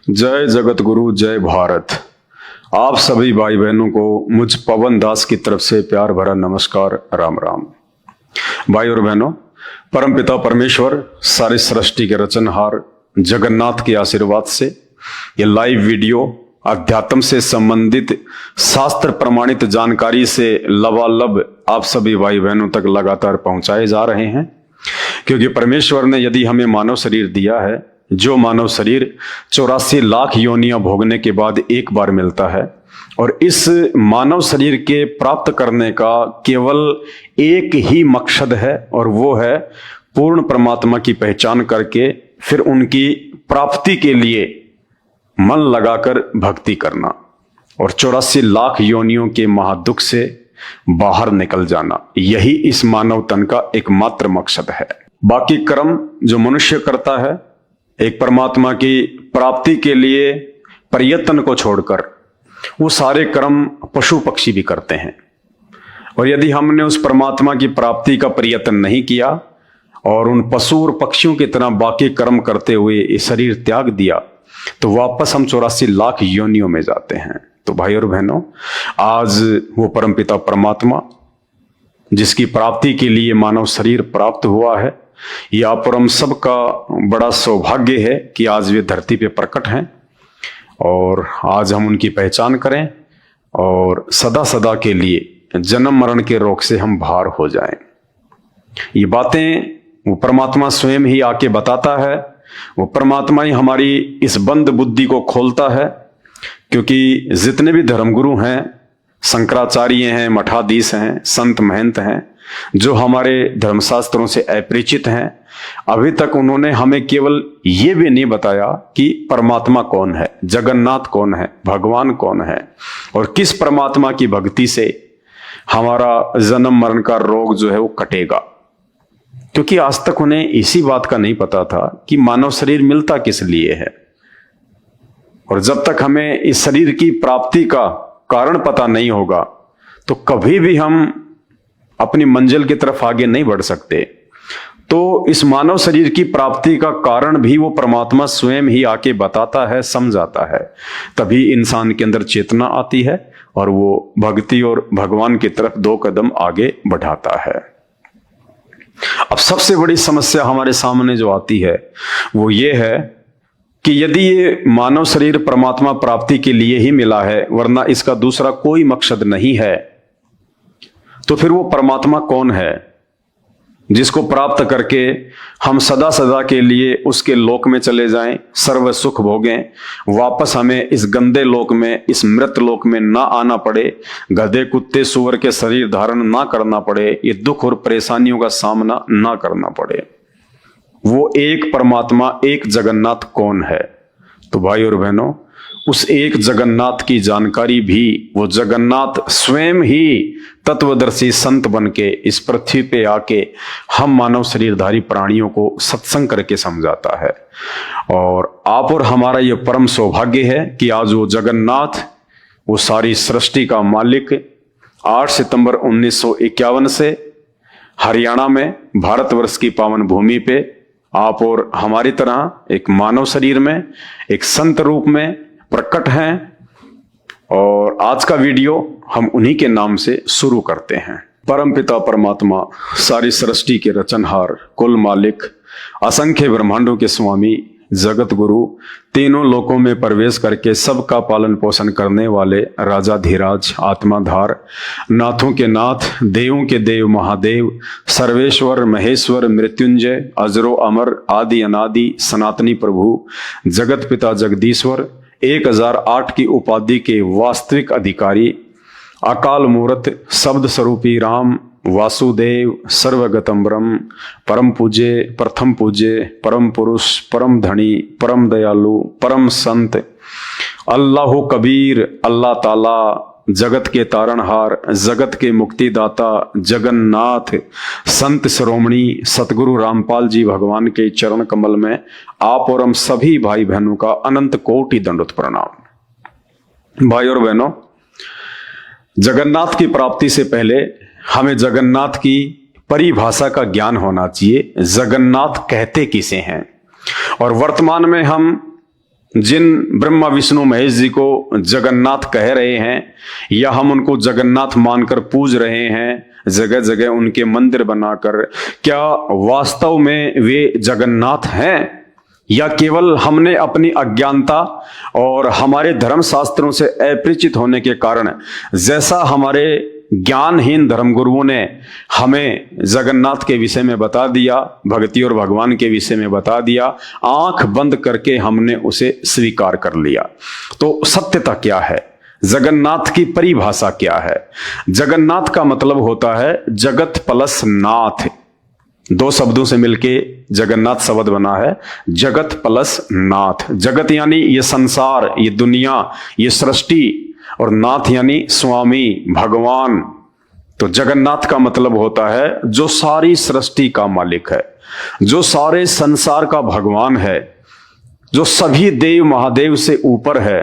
जय जगत गुरु, जय भारत। आप सभी भाई बहनों को मुझ पवन दास की तरफ से प्यार भरा नमस्कार, राम राम। भाई और बहनों, परमपिता परमेश्वर सारी सृष्टि के रचनहार जगन्नाथ के आशीर्वाद से ये लाइव वीडियो अध्यात्म से संबंधित शास्त्र प्रमाणित जानकारी से लबालब आप सभी भाई बहनों तक लगातार पहुंचाए जा रहे हैं, क्योंकि परमेश्वर ने यदि हमें मानव शरीर दिया है, जो मानव शरीर 84 लाख योनियां भोगने के बाद एक बार मिलता है, और इस मानव शरीर के प्राप्त करने का केवल एक ही मकसद है, और वो है पूर्ण परमात्मा की पहचान करके फिर उनकी प्राप्ति के लिए मन लगाकर भक्ति करना और 84 लाख योनियों के महादुख से बाहर निकल जाना। यही इस मानव तन का एकमात्र मकसद है। बाकी कर्म जो मनुष्य करता है एक परमात्मा की प्राप्ति के लिए प्रयत्न को छोड़कर, वो सारे कर्म पशु पक्षी भी करते हैं। और यदि हमने उस परमात्मा की प्राप्ति का प्रयत्न नहीं किया और उन पशु और पक्षियों की तरह बाकी कर्म करते हुए ये शरीर त्याग दिया, तो वापस हम 84 लाख योनियों में जाते हैं। तो भाई और बहनों, आज वो परमपिता परमात्मा जिसकी प्राप्ति के लिए मानव शरीर प्राप्त हुआ है, यह आप और हम सबका बड़ा सौभाग्य है कि आज वे धरती पे प्रकट हैं, और आज हम उनकी पहचान करें और सदा सदा के लिए जन्म मरण के रोग से हम बाहर हो जाएं। ये बातें वो परमात्मा स्वयं ही आके बताता है, वो परमात्मा ही हमारी इस बंद बुद्धि को खोलता है। क्योंकि जितने भी धर्मगुरु हैं, शंकराचार्य हैं, मठाधीश हैं, संत महंत हैं, जो हमारे धर्मशास्त्रों से अपरिचित हैं, अभी तक उन्होंने हमें केवल ये भी नहीं बताया कि परमात्मा कौन है, जगन्नाथ कौन है, भगवान कौन है, और किस परमात्मा की भक्ति से हमारा जन्म मरण का रोग जो है वो कटेगा। क्योंकि आज तक उन्हें इसी बात का नहीं पता था कि मानव शरीर मिलता किस लिए है। और जब तक हमें इस शरीर की प्राप्ति का कारण पता नहीं होगा, तो कभी भी हम अपनी मंजिल की तरफ आगे नहीं बढ़ सकते। तो इस मानव शरीर की प्राप्ति का कारण भी वो परमात्मा स्वयं ही आके बताता है, समझाता है। तभी इंसान के अंदर चेतना आती है और वो भक्ति और भगवान की तरफ 2 कदम आगे बढ़ाता है। अब सबसे बड़ी समस्या हमारे सामने जो आती है वो ये है कि यदि ये मानव शरीर परमात्मा प्राप्ति के लिए ही मिला है, वरना इसका दूसरा कोई मकसद नहीं है, तो फिर वो परमात्मा कौन है जिसको प्राप्त करके हम सदा सदा के लिए उसके लोक में चले जाएं, सर्व सुख भोगें, वापस हमें इस गंदे लोक में, इस मृत लोक में ना आना पड़े, गधे कुत्ते सूअर के शरीर धारण ना करना पड़े, ये दुख और परेशानियों का सामना ना करना पड़े। वो एक परमात्मा, एक जगन्नाथ कौन है? तो भाई और बहनों, उस एक जगन्नाथ की जानकारी भी वो जगन्नाथ स्वयं ही तत्वदर्शी संत बन के इस पृथ्वी पे आके हम मानव शरीरधारी प्राणियों को सत्संग करके समझाता है। और आप और हमारा ये परम सौभाग्य है कि आज वो जगन्नाथ, वो सारी सृष्टि का मालिक, 8 सितंबर 1951 से हरियाणा में भारतवर्ष की पावन भूमि पे आप और हमारी तरह एक मानव शरीर में, एक संत रूप में प्रकट हैं। और आज का वीडियो हम उन्हीं के नाम से शुरू करते हैं। परमपिता परमात्मा, सारी सृष्टि के रचनहार, कुल मालिक, असंख्य ब्रह्मांडों के स्वामी, जगत गुरु, तीनों लोकों में प्रवेश करके सबका पालन पोषण करने वाले राजाधिराज, आत्माधार, नाथों के नाथ, देवों के देव महादेव, सर्वेश्वर महेश्वर, मृत्युंजय, अजरो अमर, आदि अनादि, सनातनी प्रभु, जगत पिता जगदीश्वर, 1008 की उपाधि के वास्तविक अधिकारी, अकाल मूर्त, शब्द स्वरूपी राम, वासुदेव, सर्वगतम ब्रह्म, परम पूज्य, प्रथम पूज्य, परम पुरुष, परम धनी, परम दयालु, परम संत, अल्लाह कबीर, अल्लाह ताला, जगत के तारणहार, जगत के मुक्तिदाता, जगन्नाथ, संत शिरोमणि सतगुरु रामपाल जी भगवान के चरण कमल में आप और हम सभी भाई बहनों का अनंत कोटि दंडोत प्रणाम। भाई और बहनों, जगन्नाथ की प्राप्ति से पहले हमें जगन्नाथ की परिभाषा का ज्ञान होना चाहिए। जगन्नाथ कहते किसे हैं? और वर्तमान में हम जिन ब्रह्मा विष्णु महेश जी को जगन्नाथ कह रहे हैं या हम उनको जगन्नाथ मानकर पूज रहे हैं, जगह जगह उनके मंदिर बनाकर, क्या वास्तव में वे जगन्नाथ हैं या केवल हमने अपनी अज्ञानता और हमारे धर्म शास्त्रों से अपरिचित होने के कारण, जैसा हमारे ज्ञानहीन धर्मगुरुओं ने हमें जगन्नाथ के विषय में बता दिया, भक्ति और भगवान के विषय में बता दिया, आंख बंद करके हमने उसे स्वीकार कर लिया। तो सत्यता क्या है? जगन्नाथ की परिभाषा क्या है? जगन्नाथ का मतलब होता है जगत प्लस नाथ। दो शब्दों से मिलके जगन्नाथ शब्द बना है, जगत प्लस नाथ। जगत यानी ये संसार, ये दुनिया, ये सृष्टि, और नाथ यानी स्वामी, भगवान। तो जगन्नाथ का मतलब होता है जो सारी सृष्टि का मालिक है, जो सारे संसार का भगवान है, जो सभी देव महादेव से ऊपर है,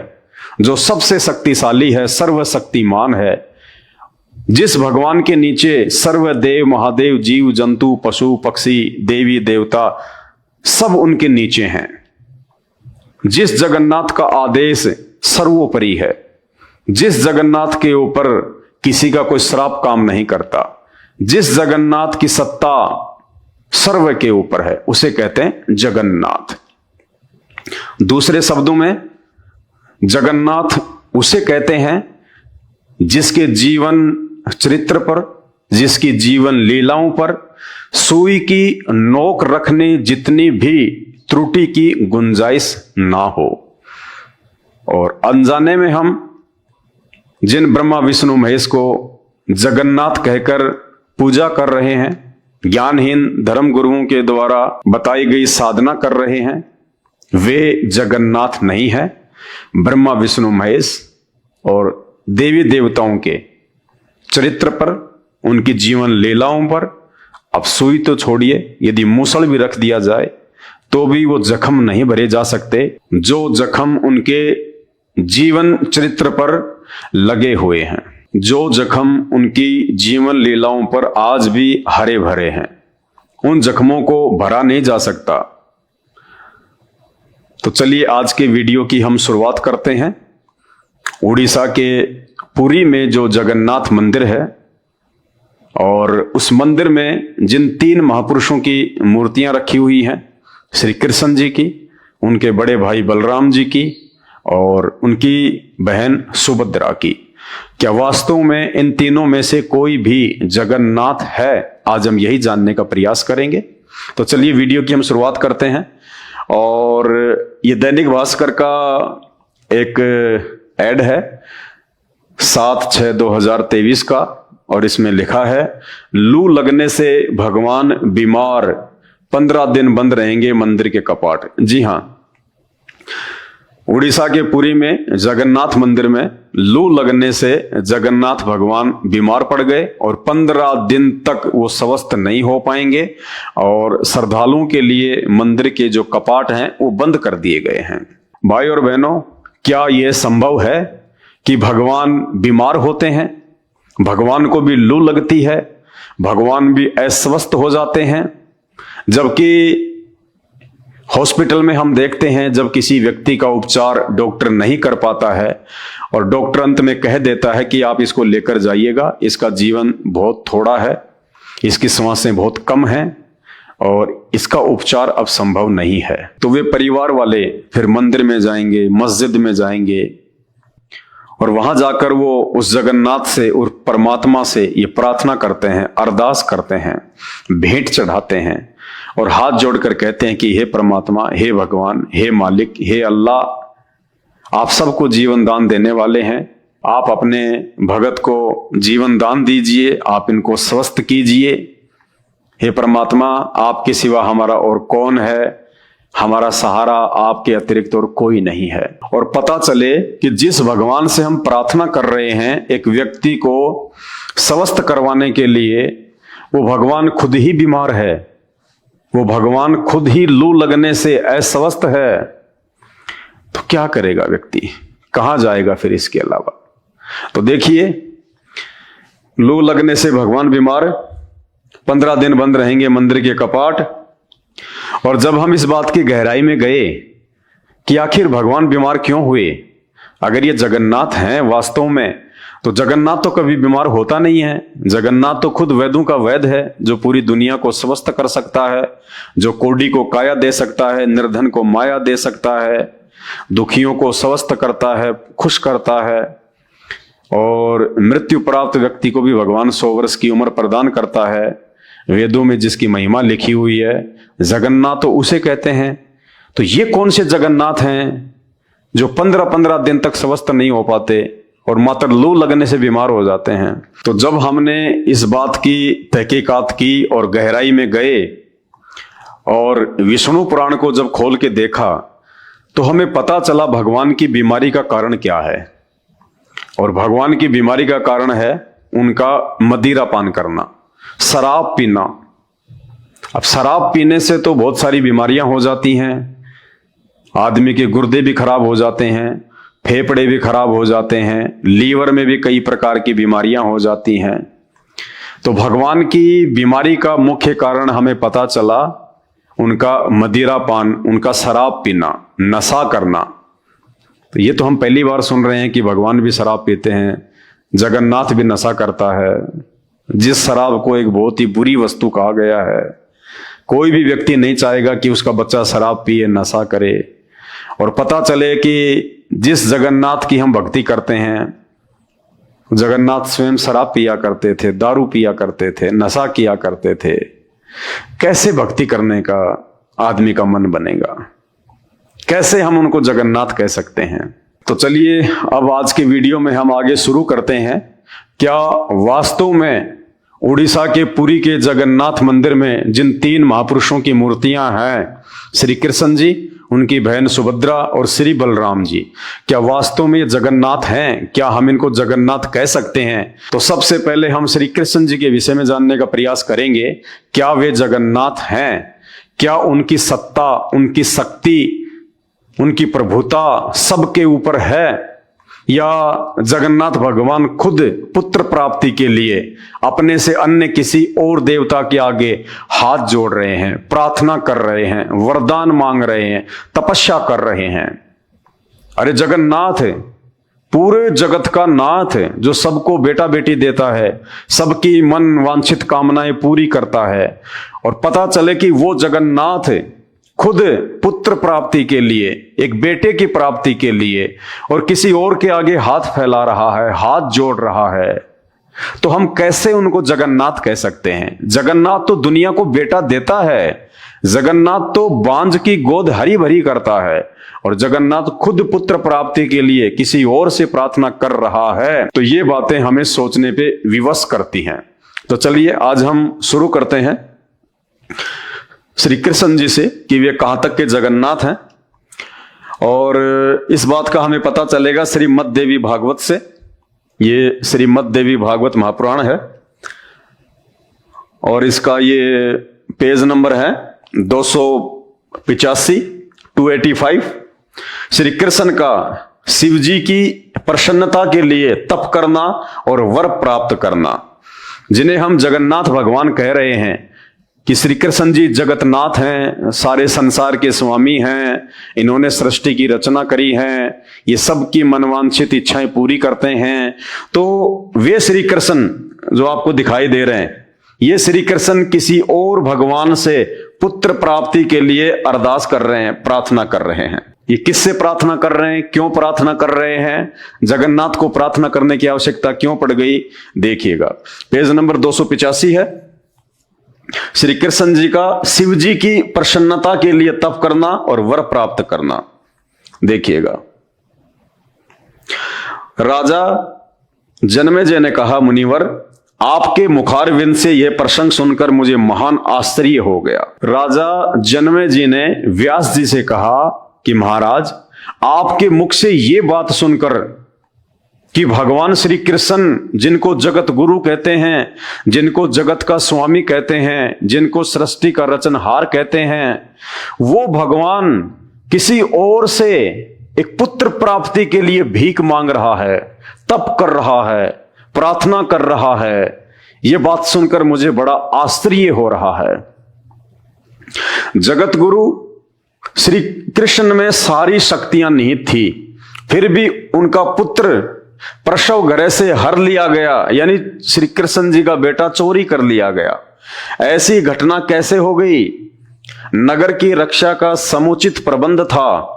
जो सबसे शक्तिशाली है, सर्वशक्तिमान है, जिस भगवान के नीचे सर्व देव महादेव, जीव जंतु, पशु पक्षी, देवी देवता सब उनके नीचे हैं। जिस जगन्नाथ का आदेश सर्वोपरि है, जिस जगन्नाथ के ऊपर किसी का कोई श्राप काम नहीं करता, जिस जगन्नाथ की सत्ता सर्व के ऊपर है, उसे कहते हैं जगन्नाथ। दूसरे शब्दों में जगन्नाथ उसे कहते हैं जिसके जीवन चरित्र पर, जिसकी जीवन लीलाओं पर सुई की नोक रखने जितनी भी त्रुटि की गुंजाइश ना हो। और अनजाने में हम जिन ब्रह्मा विष्णु महेश को जगन्नाथ कहकर पूजा कर रहे हैं, ज्ञानहीन धर्म गुरुओं के द्वारा बताई गई साधना कर रहे हैं, वे जगन्नाथ नहीं है। ब्रह्मा विष्णु महेश और देवी देवताओं के चरित्र पर, उनकी जीवन लीलाओं पर अब सुई तो छोड़िए, यदि मूसल भी रख दिया जाए तो भी वो जख्म नहीं भरे जा सकते जो जख्म उनके जीवन चरित्र पर लगे हुए हैं, जो जख्म उनकी जीवन लीलाओं पर आज भी हरे भरे हैं। उन जख्मों को भरा नहीं जा सकता। तो चलिए आज के वीडियो की हम शुरुआत करते हैं। उड़ीसा के पुरी में जो जगन्नाथ मंदिर है, और उस मंदिर में जिन तीन महापुरुषों की मूर्तियां रखी हुई हैं, श्री कृष्ण जी की, उनके बड़े भाई बलराम जी की और उनकी बहन सुभद्रा की, क्या वास्तव में इन तीनों में से कोई भी जगन्नाथ है? आज हम यही जानने का प्रयास करेंगे। तो चलिए वीडियो की हम शुरुआत करते हैं। और ये दैनिक भास्कर का एक ऐड है 7/6/2023 का, और इसमें लिखा है लू लगने से भगवान बीमार, 15 दिन बंद रहेंगे मंदिर के कपाट। जी हां, उड़ीसा के पुरी में जगन्नाथ मंदिर में लू लगने से जगन्नाथ भगवान बीमार पड़ गए और 15 दिन तक वो स्वस्थ नहीं हो पाएंगे, और श्रद्धालुओं के लिए मंदिर के जो कपाट हैं वो बंद कर दिए गए हैं। भाई और बहनों, क्या यह संभव है कि भगवान बीमार होते हैं, भगवान को भी लू लगती है, भगवान भी अस्वस्थ हो जाते हैं? जबकि हॉस्पिटल में हम देखते हैं जब किसी व्यक्ति का उपचार डॉक्टर नहीं कर पाता है और डॉक्टर अंत में कह देता है कि आप इसको लेकर जाइएगा, इसका जीवन बहुत थोड़ा है, इसकी सांसें बहुत कम हैं और इसका उपचार अब संभव नहीं है, तो वे परिवार वाले फिर मंदिर में जाएंगे, मस्जिद में जाएंगे और वहां जाकर वो उस जगन्नाथ से और परमात्मा से ये प्रार्थना करते हैं, अरदास करते हैं, भेंट चढ़ाते हैं और हाथ जोड़कर कहते हैं कि हे परमात्मा, हे भगवान, हे मालिक, हे अल्लाह, आप सबको जीवन दान देने वाले हैं, आप अपने भगत को जीवन दान दीजिए, आप इनको स्वस्थ कीजिए। हे परमात्मा, आपके सिवा हमारा और कौन है, हमारा सहारा आपके अतिरिक्त और कोई नहीं है। और पता चले कि जिस भगवान से हम प्रार्थना कर रहे हैं एक व्यक्ति को स्वस्थ करवाने के लिए, वो भगवान खुद ही बीमार है, वो भगवान खुद ही लू लगने से अस्वस्थ है, तो क्या करेगा व्यक्ति, कहां जाएगा फिर इसके अलावा? तो देखिए, लू लगने से भगवान बीमार, 15 दिन बंद रहेंगे मंदिर के कपाट। और जब हम इस बात की गहराई में गए कि आखिर भगवान बीमार क्यों हुए। अगर ये जगन्नाथ हैं वास्तव में, तो जगन्नाथ तो कभी बीमार होता नहीं है। जगन्नाथ तो खुद वैद्यों का वैद्य है, जो पूरी दुनिया को स्वस्थ कर सकता है, जो कोढ़ी को काया दे सकता है, निर्धन को माया दे सकता है, दुखियों को स्वस्थ करता है, खुश करता है, और मृत्यु प्राप्त व्यक्ति को भी भगवान 100 वर्ष की उम्र प्रदान करता है। वेदों में जिसकी महिमा लिखी हुई है, जगन्नाथ तो उसे कहते हैं। तो ये कौन से जगन्नाथ हैं जो 15-15 दिन तक स्वस्थ नहीं हो पाते और मात्र लू लगने से बीमार हो जाते हैं। तो जब हमने इस बात की तहकीकात की और गहराई में गए और विष्णु पुराण को जब खोल के देखा, तो हमें पता चला भगवान की बीमारी का कारण क्या है। और भगवान की बीमारी का कारण है उनका मदिरा पान करना, शराब पीना। अब शराब पीने से तो बहुत सारी बीमारियां हो जाती हैं। आदमी के गुर्दे भी खराब हो जाते हैं, फेफड़े भी खराब हो जाते हैं, लीवर में भी कई प्रकार की बीमारियां हो जाती हैं। तो भगवान की बीमारी का मुख्य कारण हमें पता चला उनका मदिरा पान, उनका शराब पीना, नशा करना। तो ये तो हम पहली बार सुन रहे हैं कि भगवान भी शराब पीते हैं, जगन्नाथ भी नशा करता है, जिस शराब को एक बहुत ही बुरी वस्तु कहा गया है। कोई भी व्यक्ति नहीं चाहेगा कि उसका बच्चा शराब पिए, नशा करे। और पता चले कि जिस जगन्नाथ की हम भक्ति करते हैं, जगन्नाथ स्वयं शराब पिया करते थे, दारू पिया करते थे, नशा किया करते थे। कैसे भक्ति करने का आदमी का मन बनेगा? कैसे हम उनको जगन्नाथ कह सकते हैं? तो चलिए अब आज के वीडियो में हम आगे शुरू करते हैं। क्या वास्तव में उड़ीसा के पुरी के जगन्नाथ मंदिर में जिन 3 महापुरुषों की मूर्तियां हैं, श्री कृष्ण जी, उनकी बहन सुभद्रा और श्री बलराम जी, क्या वास्तव में ये जगन्नाथ हैं? क्या हम इनको जगन्नाथ कह सकते हैं? तो सबसे पहले हम श्री कृष्ण जी के विषय में जानने का प्रयास करेंगे। क्या वे जगन्नाथ हैं? क्या उनकी सत्ता, उनकी शक्ति, उनकी प्रभुता सबके ऊपर है, या जगन्नाथ भगवान खुद पुत्र प्राप्ति के लिए अपने से अन्य किसी और देवता के आगे हाथ जोड़ रहे हैं, प्रार्थना कर रहे हैं, वरदान मांग रहे हैं, तपस्या कर रहे हैं? अरे जगन्नाथ है, पूरे जगत का नाथ है, जो सबको बेटा बेटी देता है, सबकी मन वांछित कामनाएं पूरी करता है। और पता चले कि वो जगन्नाथ है खुद पुत्र प्राप्ति के लिए, एक बेटे की प्राप्ति के लिए, और किसी और के आगे हाथ फैला रहा है, हाथ जोड़ रहा है। तो हम कैसे उनको जगन्नाथ कह सकते हैं? जगन्नाथ तो दुनिया को बेटा देता है, जगन्नाथ तो बांझ की गोद हरी भरी करता है, और जगन्नाथ खुद पुत्र प्राप्ति के लिए किसी और से प्रार्थना कर रहा है। तो ये बातें हमें सोचने पे विवश करती हैं। तो चलिए आज हम शुरू करते हैं श्री कृष्ण जी से कि वे कहां तक के जगन्नाथ हैं। और इस बात का हमें पता चलेगा श्रीमद् देवी भागवत से। ये श्रीमद् देवी भागवत महापुराण है और इसका ये पेज नंबर है 285, 285। श्री कृष्ण का शिव जी की प्रसन्नता के लिए तप करना और वर प्राप्त करना, जिन्हें हम जगन्नाथ भगवान कह रहे हैं कि श्री कृष्ण जी जगतनाथ हैं, सारे संसार के स्वामी हैं, इन्होंने सृष्टि की रचना करी है, ये सबकी मनवांछित इच्छाएं पूरी करते हैं। तो वे श्री कृष्ण जो आपको दिखाई दे रहे हैं, ये श्री कृष्ण किसी और भगवान से पुत्र प्राप्ति के लिए अरदास कर रहे हैं, प्रार्थना कर रहे हैं। ये किससे प्रार्थना कर रहे हैं, क्यों प्रार्थना कर रहे हैं, जगन्नाथ को प्रार्थना करने की आवश्यकता क्यों पड़ गई? देखिएगा, पेज नंबर 285 है। श्री कृष्ण जी का शिव जी की प्रसन्नता के लिए तप करना और वर प्राप्त करना। देखिएगा, राजा जनमेजय ने कहा, मुनिवर, आपके मुखारविंद से यह प्रसंग सुनकर मुझे महान आश्चर्य हो गया। राजा जनमेजय जी ने व्यास जी से कहा कि महाराज, आपके मुख से यह बात सुनकर कि भगवान श्री कृष्ण, जिनको जगत गुरु कहते हैं, जिनको जगत का स्वामी कहते हैं, जिनको सृष्टि का रचनहार कहते हैं, वो भगवान किसी और से एक पुत्र प्राप्ति के लिए भीख मांग रहा है, तप कर रहा है, प्रार्थना कर रहा है। ये बात सुनकर मुझे बड़ा आश्चर्य हो रहा है। जगत गुरु श्री कृष्ण में सारी शक्तियां निहित थी, फिर भी उनका पुत्र प्रसव गृह से हर लिया गया, यानी श्री कृष्ण जी का बेटा चोरी कर लिया गया। ऐसी घटना कैसे हो गई? नगर की रक्षा का समुचित प्रबंध था,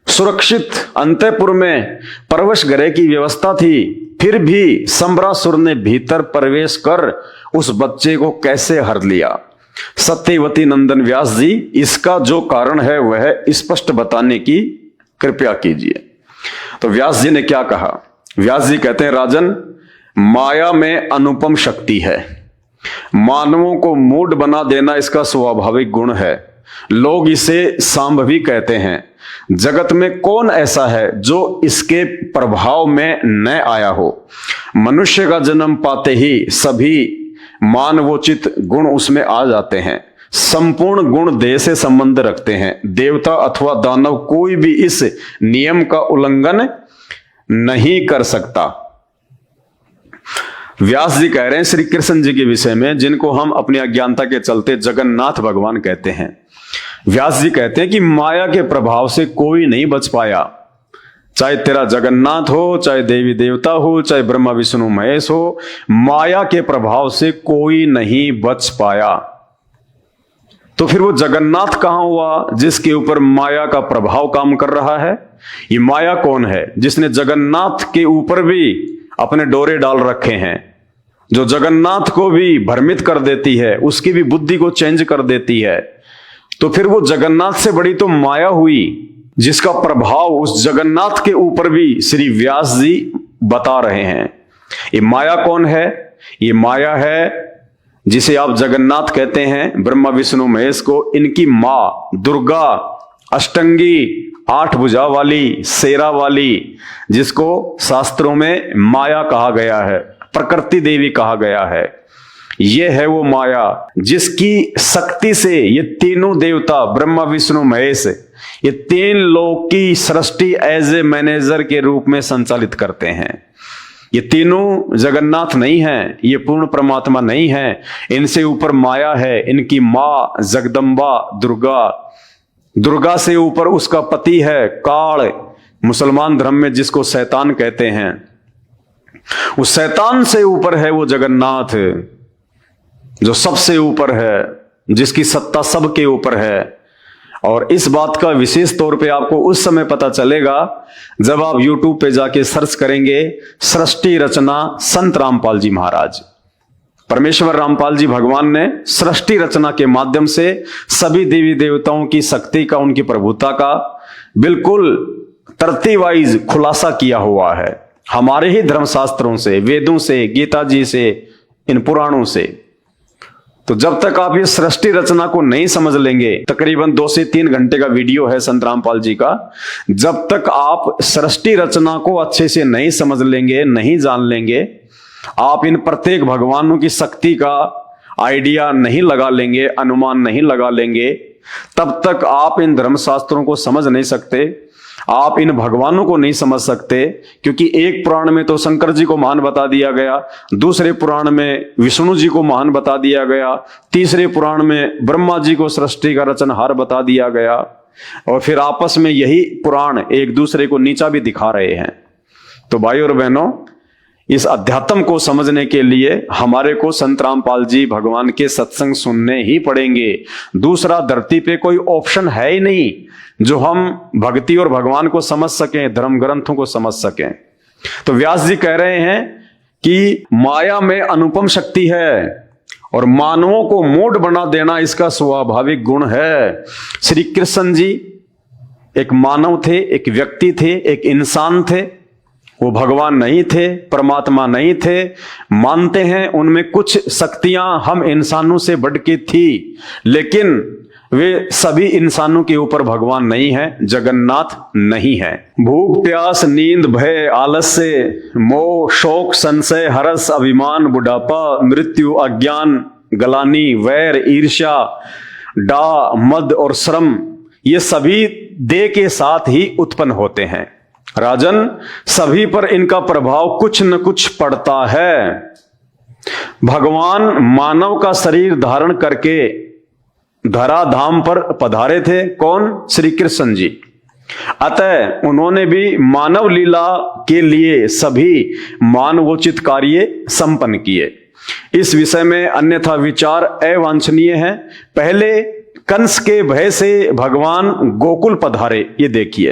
सुरक्षित अंतःपुर में प्रवेश गृह की व्यवस्था थी, फिर भी संबरासुर ने भीतर प्रवेश कर उस बच्चे को कैसे हर लिया? सत्यवती नंदन व्यास जी, इसका जो कारण है वह स्पष्ट बताने की कृपया कीजिए। तो व्यास जी ने क्या कहा? व्यास जी कहते हैं, राजन, माया में अनुपम शक्ति है, मानवों को मूढ़ बना देना इसका स्वाभाविक गुण है। लोग इसे सांभवी कहते हैं। जगत में कौन ऐसा है जो इसके प्रभाव में न आया हो? मनुष्य का जन्म पाते ही सभी मानवोचित गुण उसमें आ जाते हैं। संपूर्ण गुण देह से संबंध रखते हैं। देवता अथवा दानव कोई भी इस नियम का उल्लंघन नहीं कर सकता। व्यास जी कह रहे हैं श्री कृष्ण जी के विषय में, जिनको हम अपनी अज्ञानता के चलते जगन्नाथ भगवान कहते हैं। व्यास जी कहते हैं कि माया के प्रभाव से कोई नहीं बच पाया, चाहे तेरा जगन्नाथ हो, चाहे देवी देवता हो, चाहे ब्रह्मा विष्णु महेश हो, माया के प्रभाव से कोई नहीं बच पाया। तो फिर वो जगन्नाथ कहां हुआ जिसके ऊपर माया का प्रभाव काम कर रहा है? ये माया कौन है जिसने जगन्नाथ के ऊपर भी अपने डोरे डाल रखे हैं, जो जगन्नाथ को भी भ्रमित कर देती है, उसकी भी बुद्धि को चेंज कर देती है? तो फिर वो जगन्नाथ से बड़ी तो माया हुई जिसका प्रभाव उस जगन्नाथ के ऊपर भी श्री व्यास जी बता रहे हैं। ये माया कौन है? ये माया है जिसे आप जगन्नाथ कहते हैं, ब्रह्मा विष्णु महेश को, इनकी मां दुर्गा, अष्टंगी, 8 भुजा वाली, शेरा वाली, जिसको शास्त्रों में माया कहा गया है, प्रकृति देवी कहा गया है। ये है वो माया जिसकी शक्ति से ये तीनों देवता ब्रह्मा विष्णु महेश, ये 3 लोक की सृष्टि एज ए मैनेजर के रूप में संचालित करते हैं। ये तीनों जगन्नाथ नहीं है, ये पूर्ण परमात्मा नहीं है, इनसे ऊपर माया है। इनकी मां जगदम्बा दुर्गा, दुर्गा से ऊपर उसका पति है काल, मुसलमान धर्म में जिसको शैतान कहते हैं। उस शैतान से ऊपर है वो जगन्नाथ, जो सबसे ऊपर है, जिसकी सत्ता सबके ऊपर है। और इस बात का विशेष तौर पे आपको उस समय पता चलेगा जब आप YouTube पे जाके सर्च करेंगे सृष्टि रचना संत रामपाल जी महाराज। परमेश्वर रामपाल जी भगवान ने सृष्टि रचना के माध्यम से सभी देवी देवताओं की शक्ति का, उनकी प्रभुता का बिल्कुल तरतीब वाइज खुलासा किया हुआ है, हमारे ही धर्मशास्त्रों से, वेदों से, गीता जी से, इन पुराणों से। तो जब तक आप ये सृष्टि रचना को नहीं समझ लेंगे, तकरीबन 2 से 3 घंटे का वीडियो है संत रामपाल जी का, जब तक आप सृष्टि रचना को अच्छे से नहीं समझ लेंगे, नहीं जान लेंगे, आप इन प्रत्येक भगवानों की शक्ति का आइडिया नहीं लगा लेंगे, अनुमान नहीं लगा लेंगे, तब तक आप इन धर्मशास्त्रों को समझ नहीं सकते, आप इन भगवानों को नहीं समझ सकते। क्योंकि एक पुराण में तो शंकर जी को महान बता दिया गया, दूसरे पुराण में विष्णु जी को महान बता दिया गया, तीसरे पुराण में ब्रह्मा जी को सृष्टि का रचनहार बता दिया गया, और फिर आपस में यही पुराण एक दूसरे को नीचा भी दिखा रहे हैं। तो भाइयों और बहनों, इस अध्यात्म को समझने के लिए हमारे को संत रामपाल जी भगवान के सत्संग सुनने ही पड़ेंगे। दूसरा धरती पे कोई ऑप्शन है ही नहीं जो हम भक्ति और भगवान को समझ सकें, धर्म ग्रंथों को समझ सकें। तो व्यास जी कह रहे हैं कि माया में अनुपम शक्ति है और मानवों को मूढ़ बना देना इसका स्वाभाविक गुण है। श्री कृष्ण जी एक मानव थे, एक व्यक्ति थे, एक इंसान थे। वो भगवान नहीं थे, परमात्मा नहीं थे। मानते हैं उनमें कुछ शक्तियां हम इंसानों से बढ़ के थी, लेकिन वे सभी इंसानों के ऊपर भगवान नहीं है, जगन्नाथ नहीं है। भूख प्यास नींद भय आलस्य मोह शोक संशय हरस अभिमान बुढ़ापा मृत्यु अज्ञान गलानी वैर ईर्ष्या डा मद और श्रम, ये सभी देह के साथ ही उत्पन्न होते हैं। राजन, सभी पर इनका प्रभाव कुछ न कुछ पड़ता है। भगवान मानव का शरीर धारण करके धराधाम पर पधारे थे। कौन? श्री कृष्ण जी। अतः उन्होंने भी मानव लीला के लिए सभी मानवोचित कार्य संपन्न किए। इस विषय में अन्यथा विचार अवांछनीय है। पहले कंस के भय से भगवान गोकुल पधारे। ये देखिए,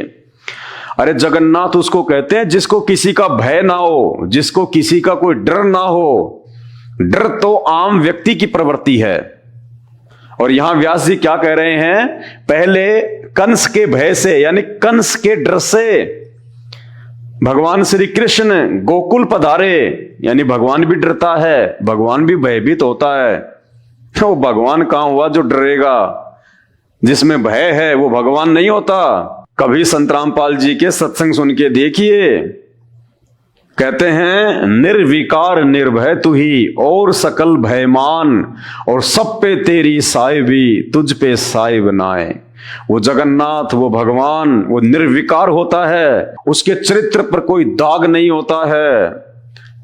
अरे जगन्नाथ उसको कहते हैं जिसको किसी का भय ना हो, जिसको किसी का कोई डर ना हो। डर तो आम व्यक्ति की प्रवृत्ति है। और यहां व्यास जी क्या कह रहे हैं? पहले कंस के भय से, यानी कंस के डर से भगवान श्री कृष्ण गोकुल पधारे। यानी भगवान भी डरता है, भगवान भी भयभीत होता है। तो भगवान कहां हुआ जो डरेगा? जिसमें भय है वो भगवान नहीं होता। कभी संत रामपाल जी के सत्संग सुन के देखिए, कहते हैं निर्विकार निर्भय तू ही और सकल भयमान, और सब पे तेरी साहिबी तुझ पे साहिब नाए। वो जगन्नाथ, वो भगवान, वो निर्विकार होता है। उसके चरित्र पर कोई दाग नहीं होता है।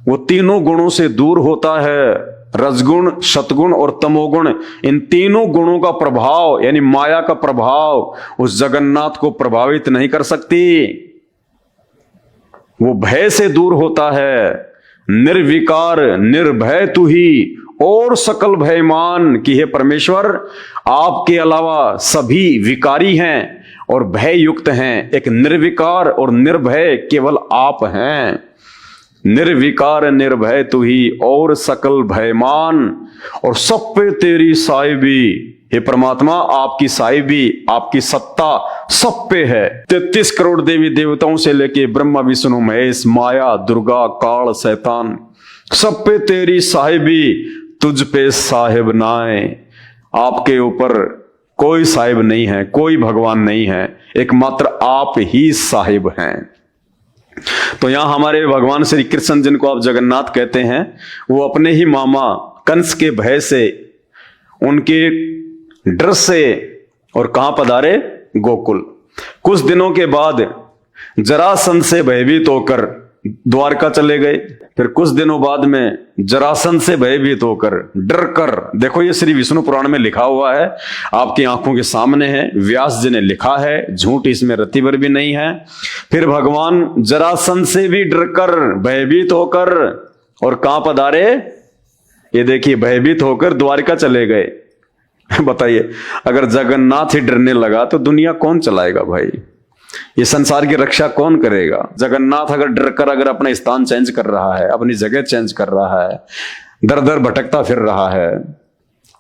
वो तीनों गुणों से दूर होता है। रजगुण, सतगुण और तमोगुण, इन तीनों गुणों का प्रभाव यानी माया का प्रभाव उस जगन्नाथ को प्रभावित नहीं कर सकती। वो भय से दूर होता है। निर्विकार निर्भय तू ही और सकल भयमान, कि हे परमेश्वर आपके अलावा सभी विकारी हैं और भय युक्त हैं। एक निर्विकार और निर्भय केवल आप हैं। निर्विकार निर्भय तू ही और सकल भयमान, और सब पे तेरी साहिबी। हे परमात्मा, आपकी साहिबी, आपकी सत्ता सब पे है। 33 करोड़ देवी देवताओं से लेके ब्रह्मा विष्णु महेश, माया, दुर्गा, काल, शैतान, सब पे तेरी साहिबी, तुझ पे साहिब नाए। आपके ऊपर कोई साहिब नहीं है, कोई भगवान नहीं है, एकमात्र आप ही साहिब हैं। तो यहां हमारे भगवान श्री कृष्ण, जिनको आप जगन्नाथ कहते हैं, वो अपने ही मामा कंस के भय से, उनके डर से, और कहां पधारे? गोकुल। कुछ दिनों के बाद जरासंध से भयभीत होकर द्वारका चले गए। फिर कुछ दिनों बाद में जरासंध से भयभीत होकर, डर कर, देखो ये श्री विष्णु पुराण में लिखा हुआ है, आपकी आंखों के सामने है, व्यास जी ने लिखा है, झूठ इसमें रत्ती भर भी नहीं है। फिर भगवान जरासंध से भी डर कर, भयभीत होकर, और कहां पधारे? ये देखिए, भयभीत होकर द्वारका चले गए। बताइए, अगर जगन्नाथ ही डरने लगा तो दुनिया कौन चलाएगा भाई? ये संसार की रक्षा कौन करेगा? जगन्नाथ अगर डर कर, अगर अपना स्थान चेंज कर रहा है, अपनी जगह चेंज कर रहा है, दर दर भटकता फिर रहा है,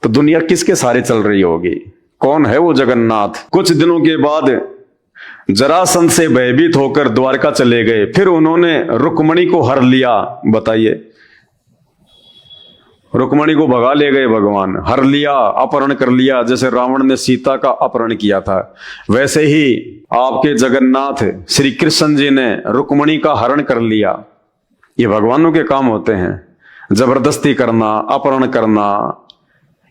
तो दुनिया किसके सहारे चल रही होगी? कौन है वो जगन्नाथ? कुछ दिनों के बाद जरासंध से भयभीत होकर द्वारका चले गए। फिर उन्होंने रुक्मणी को हर लिया। बताइए, रुक्मणी को भगा ले गए भगवान, हर लिया, अपहरण कर लिया। जैसे रावण ने सीता का अपहरण किया था, वैसे ही आपके जगन्नाथ श्री कृष्ण जी ने रुक्मणी का हरण कर लिया। ये भगवानों के काम होते हैं। जबरदस्ती करना, अपहरण करना,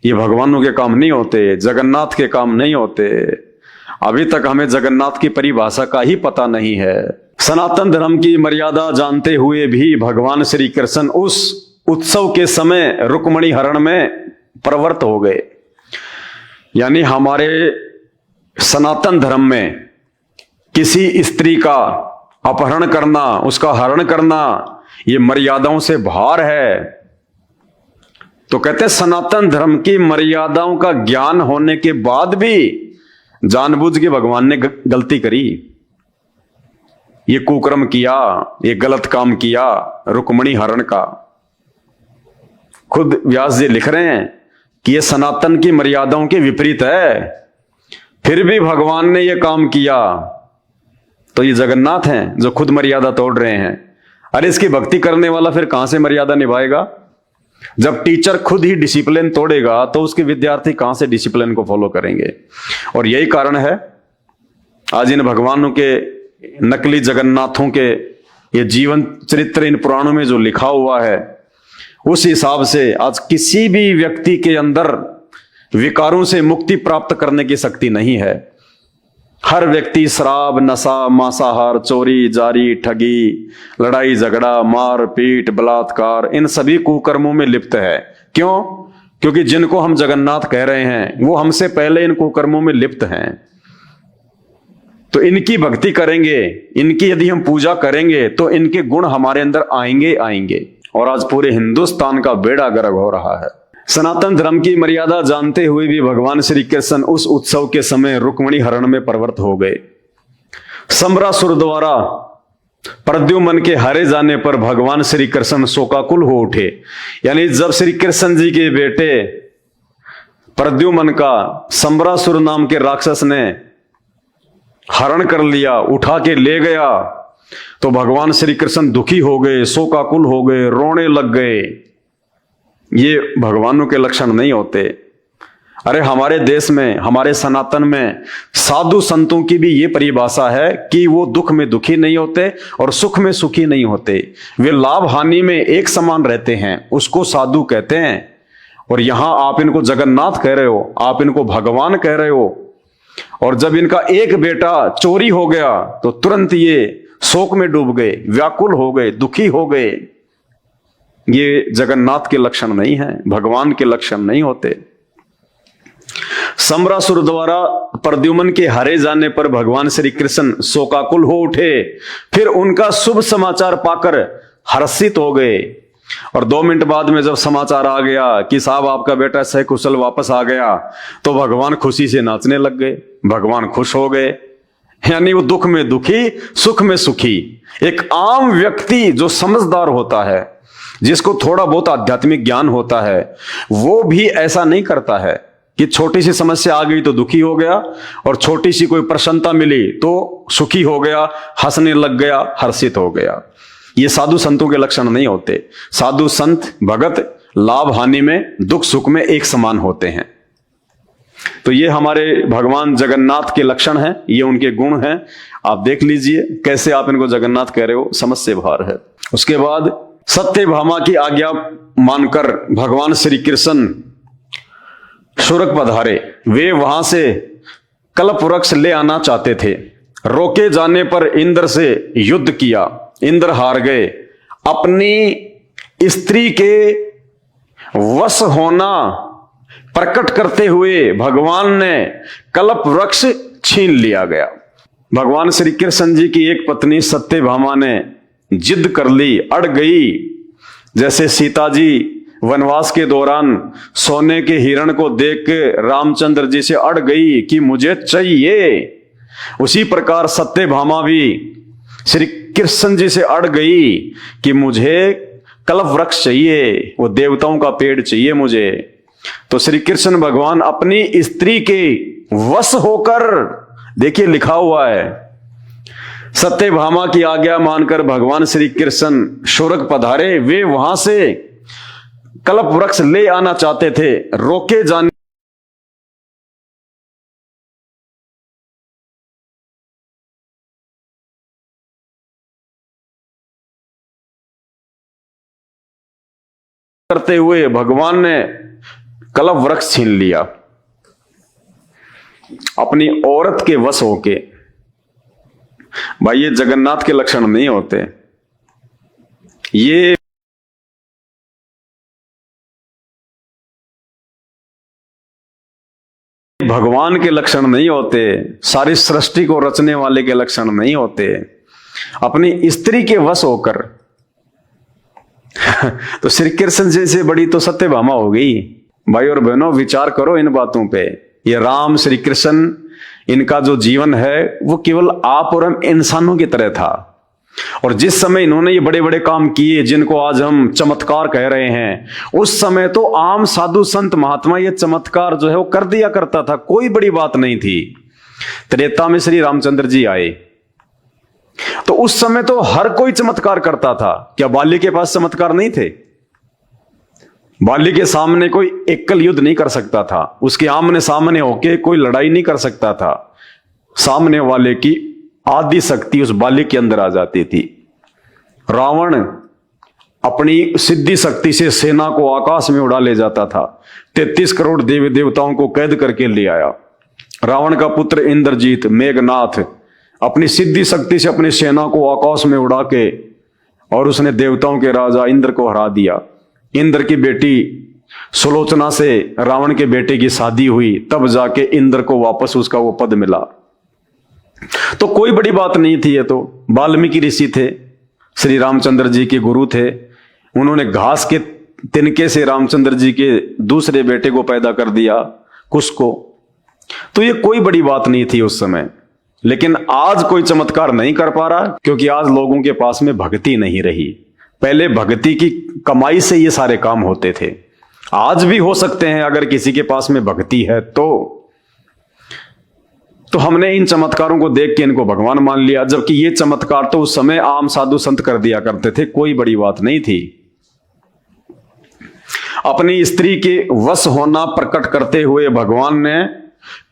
ये भगवानों के काम नहीं होते, जगन्नाथ के काम नहीं होते। अभी तक हमें जगन्नाथ की परिभाषा का ही पता नहीं है। सनातन धर्म की मर्यादा जानते हुए भी भगवान श्री कृष्ण उस उत्सव के समय रुक्मणी हरण में प्रवृत्त हो गए। यानी हमारे सनातन धर्म में किसी स्त्री का अपहरण करना, उसका हरण करना, ये मर्यादाओं से बाहर है। तो कहते हैं सनातन धर्म की मर्यादाओं का ज्ञान होने के बाद भी जानबूझ के भगवान ने गलती करी, ये कुकर्म किया, ये गलत काम किया रुक्मणी हरण का। खुद व्यास जी लिख रहे हैं कि ये सनातन की मर्यादाओं के विपरीत है, फिर भी भगवान ने ये काम किया। तो ये जगन्नाथ हैं जो खुद मर्यादा तोड़ रहे हैं। अरे इसकी भक्ति करने वाला फिर कहां से मर्यादा निभाएगा? जब टीचर खुद ही डिसिप्लिन तोड़ेगा तो उसके विद्यार्थी कहां से डिसिप्लिन को फॉलो करेंगे? और यही कारण है आज इन भगवानों के, नकली जगन्नाथों के ये जीवन चरित्र इन पुराणों में जो लिखा हुआ है, उस हिसाब से आज किसी भी व्यक्ति के अंदर विकारों से मुक्ति प्राप्त करने की शक्ति नहीं है। हर व्यक्ति शराब, नशा, मांसाहार, चोरी, जारी, ठगी, लड़ाई झगड़ा, मार पीट, बलात्कार, इन सभी कुकर्मों में लिप्त है। क्यों? क्योंकि जिनको हम जगन्नाथ कह रहे हैं वो हमसे पहले इन कुकर्मों में लिप्त हैं। तो इनकी भक्ति करेंगे, इनकी यदि हम पूजा करेंगे तो इनके गुण हमारे अंदर आएंगे आएंगे। और आज पूरे हिंदुस्तान का बेड़ा गर्क हो रहा है। सनातन धर्म की मर्यादा जानते हुए भी भगवान श्री कृष्ण उस उत्सव के समय रुक्मिणी हरण में प्रवृत्त हो गए। सम्रासुर द्वारा प्रद्युम्न के हारे जाने पर भगवान श्री कृष्ण शोकाकुल हो उठे। यानी जब श्री कृष्ण जी के बेटे प्रद्युम्न का सम्रासुर नाम के राक्षस ने हरण कर लिया, उठा के ले गया, तो भगवान श्री कृष्ण दुखी हो गए, शोकाकुल हो गए, रोने लग गए। ये भगवानों के लक्षण नहीं होते। अरे हमारे देश में, हमारे सनातन में साधु संतों की भी ये परिभाषा है कि वो दुख में दुखी नहीं होते और सुख में सुखी नहीं होते। वे लाभ हानि में एक समान रहते हैं, उसको साधु कहते हैं। और यहां आप इनको जगन्नाथ कह रहे हो, आप इनको भगवान कह रहे हो। और जब इनका एक बेटा चोरी हो गया तो तुरंत ये शोक में डूब गए, व्याकुल हो गए, दुखी हो गए। ये जगन्नाथ के लक्षण नहीं है, भगवान के लक्षण नहीं होते। सम्रासुर द्वारा प्रद्युम्न के हारे जाने पर भगवान श्री कृष्ण शोकाकुल हो उठे। फिर उनका शुभ समाचार पाकर हर्षित हो गए। और 2 मिनट बाद में जब समाचार आ गया कि साहब आपका बेटा सकुशल वापस आ गया, तो भगवान खुशी से नाचने लग गए, भगवान खुश हो गए। यानी वो दुख में दुखी, सुख में सुखी। एक आम व्यक्ति जो समझदार होता है, जिसको थोड़ा बहुत आध्यात्मिक ज्ञान होता है, वो भी ऐसा नहीं करता है कि छोटी सी समस्या आ गई तो दुखी हो गया और छोटी सी कोई प्रसन्नता मिली तो सुखी हो गया, हंसने लग गया, हर्षित हो गया। ये साधु संतों के लक्षण नहीं होते। साधु संत भगत लाभ हानि में, दुख सुख में एक समान होते हैं। तो ये हमारे भगवान जगन्नाथ के लक्षण हैं, ये उनके गुण हैं। आप देख लीजिए कैसे आप इनको जगन्नाथ कह रहे हो, समझ से बाहर है। उसके बाद सत्यभामा की आज्ञा मानकर भगवान श्री कृष्ण शुरक पधारे। वे वहां से कल्प वृक्ष ले आना चाहते थे। रोके जाने पर इंद्र से युद्ध किया, इंद्र हार गए। अपनी स्त्री के वश होना प्रकट करते हुए भगवान ने कल्प वृक्ष छीन लिया गया। भगवान श्री कृष्ण जी की एक पत्नी सत्यभामा ने जिद कर ली, अड़ गई। जैसे सीता जी वनवास के दौरान सोने के हिरण को देख के रामचंद्र जी से अड़ गई कि मुझे चाहिए, उसी प्रकार सत्यभामा भी श्री कृष्ण जी से अड़ गई कि मुझे कल्प वृक्ष चाहिए, वो देवताओं का पेड़ चाहिए मुझे। तो श्री कृष्ण भगवान अपनी स्त्री के वश होकर, देखिए लिखा हुआ है, सत्यभामा की आज्ञा मानकर भगवान श्री कृष्ण शुरक पधारे। वे वहां से कल्प वृक्ष ले आना चाहते थे। रोके जाने करते हुए भगवान ने कल्प वृक्ष छीन लिया अपनी औरत के वश होके। भाई ये जगन्नाथ के लक्षण नहीं होते, ये भगवान के लक्षण नहीं होते, सारी सृष्टि को रचने वाले के लक्षण नहीं होते। अपनी स्त्री के वश होकर तो श्री कृष्ण जी से बड़ी तो सत्यभामा हो गई। भाई और बहनों, विचार करो इन बातों पे। ये राम श्री कृष्ण, इनका जो जीवन है वो केवल आप और हम इंसानों की तरह था। और जिस समय इन्होंने ये बड़े बड़े काम किए जिनको आज हम चमत्कार कह रहे हैं, उस समय तो आम साधु संत महात्मा ये चमत्कार जो है वो कर दिया करता था, कोई बड़ी बात नहीं थी। त्रेता में श्री रामचंद्र जी आए तो उस समय तो हर कोई चमत्कार करता था। क्या बाली के पास चमत्कार नहीं थे? बाली के सामने कोई एकल युद्ध नहीं कर सकता था, उसके आमने सामने होके कोई लड़ाई नहीं कर सकता था। सामने वाले की आदि शक्ति उस बाली के अंदर आ जाती थी। रावण अपनी सिद्धि शक्ति से सेना को आकाश में उड़ा ले जाता था। 33 करोड़ देवी देवताओं को कैद करके ले आया। रावण का पुत्र इंद्रजीत, मेघनाथ अपनी सिद्धि शक्ति से अपनी सेना को आकाश में उड़ा के और उसने देवताओं के राजा इंद्र को हरा दिया। इंद्र की बेटी सुलोचना से रावण के बेटे की शादी हुई, तब जाके इंद्र को वापस उसका वो पद मिला। तो कोई बड़ी बात नहीं थी। ये तो वाल्मीकि ऋषि थे, श्री रामचंद्र जी के गुरु थे। उन्होंने घास के तिनके से रामचंद्र जी के दूसरे बेटे को पैदा कर दिया, कुश को। तो ये कोई बड़ी बात नहीं थी उस समय। लेकिन आज कोई चमत्कार नहीं कर पा रहा, क्योंकि आज लोगों के पास में भक्ति नहीं रही। पहले भक्ति की कमाई से ये सारे काम होते थे। आज भी हो सकते हैं अगर किसी के पास में भक्ति है तो हमने इन चमत्कारों को देख के इनको भगवान मान लिया, जबकि ये चमत्कार तो उस समय आम साधु संत कर दिया करते थे, कोई बड़ी बात नहीं थी। अपनी स्त्री के वश होना प्रकट करते हुए भगवान ने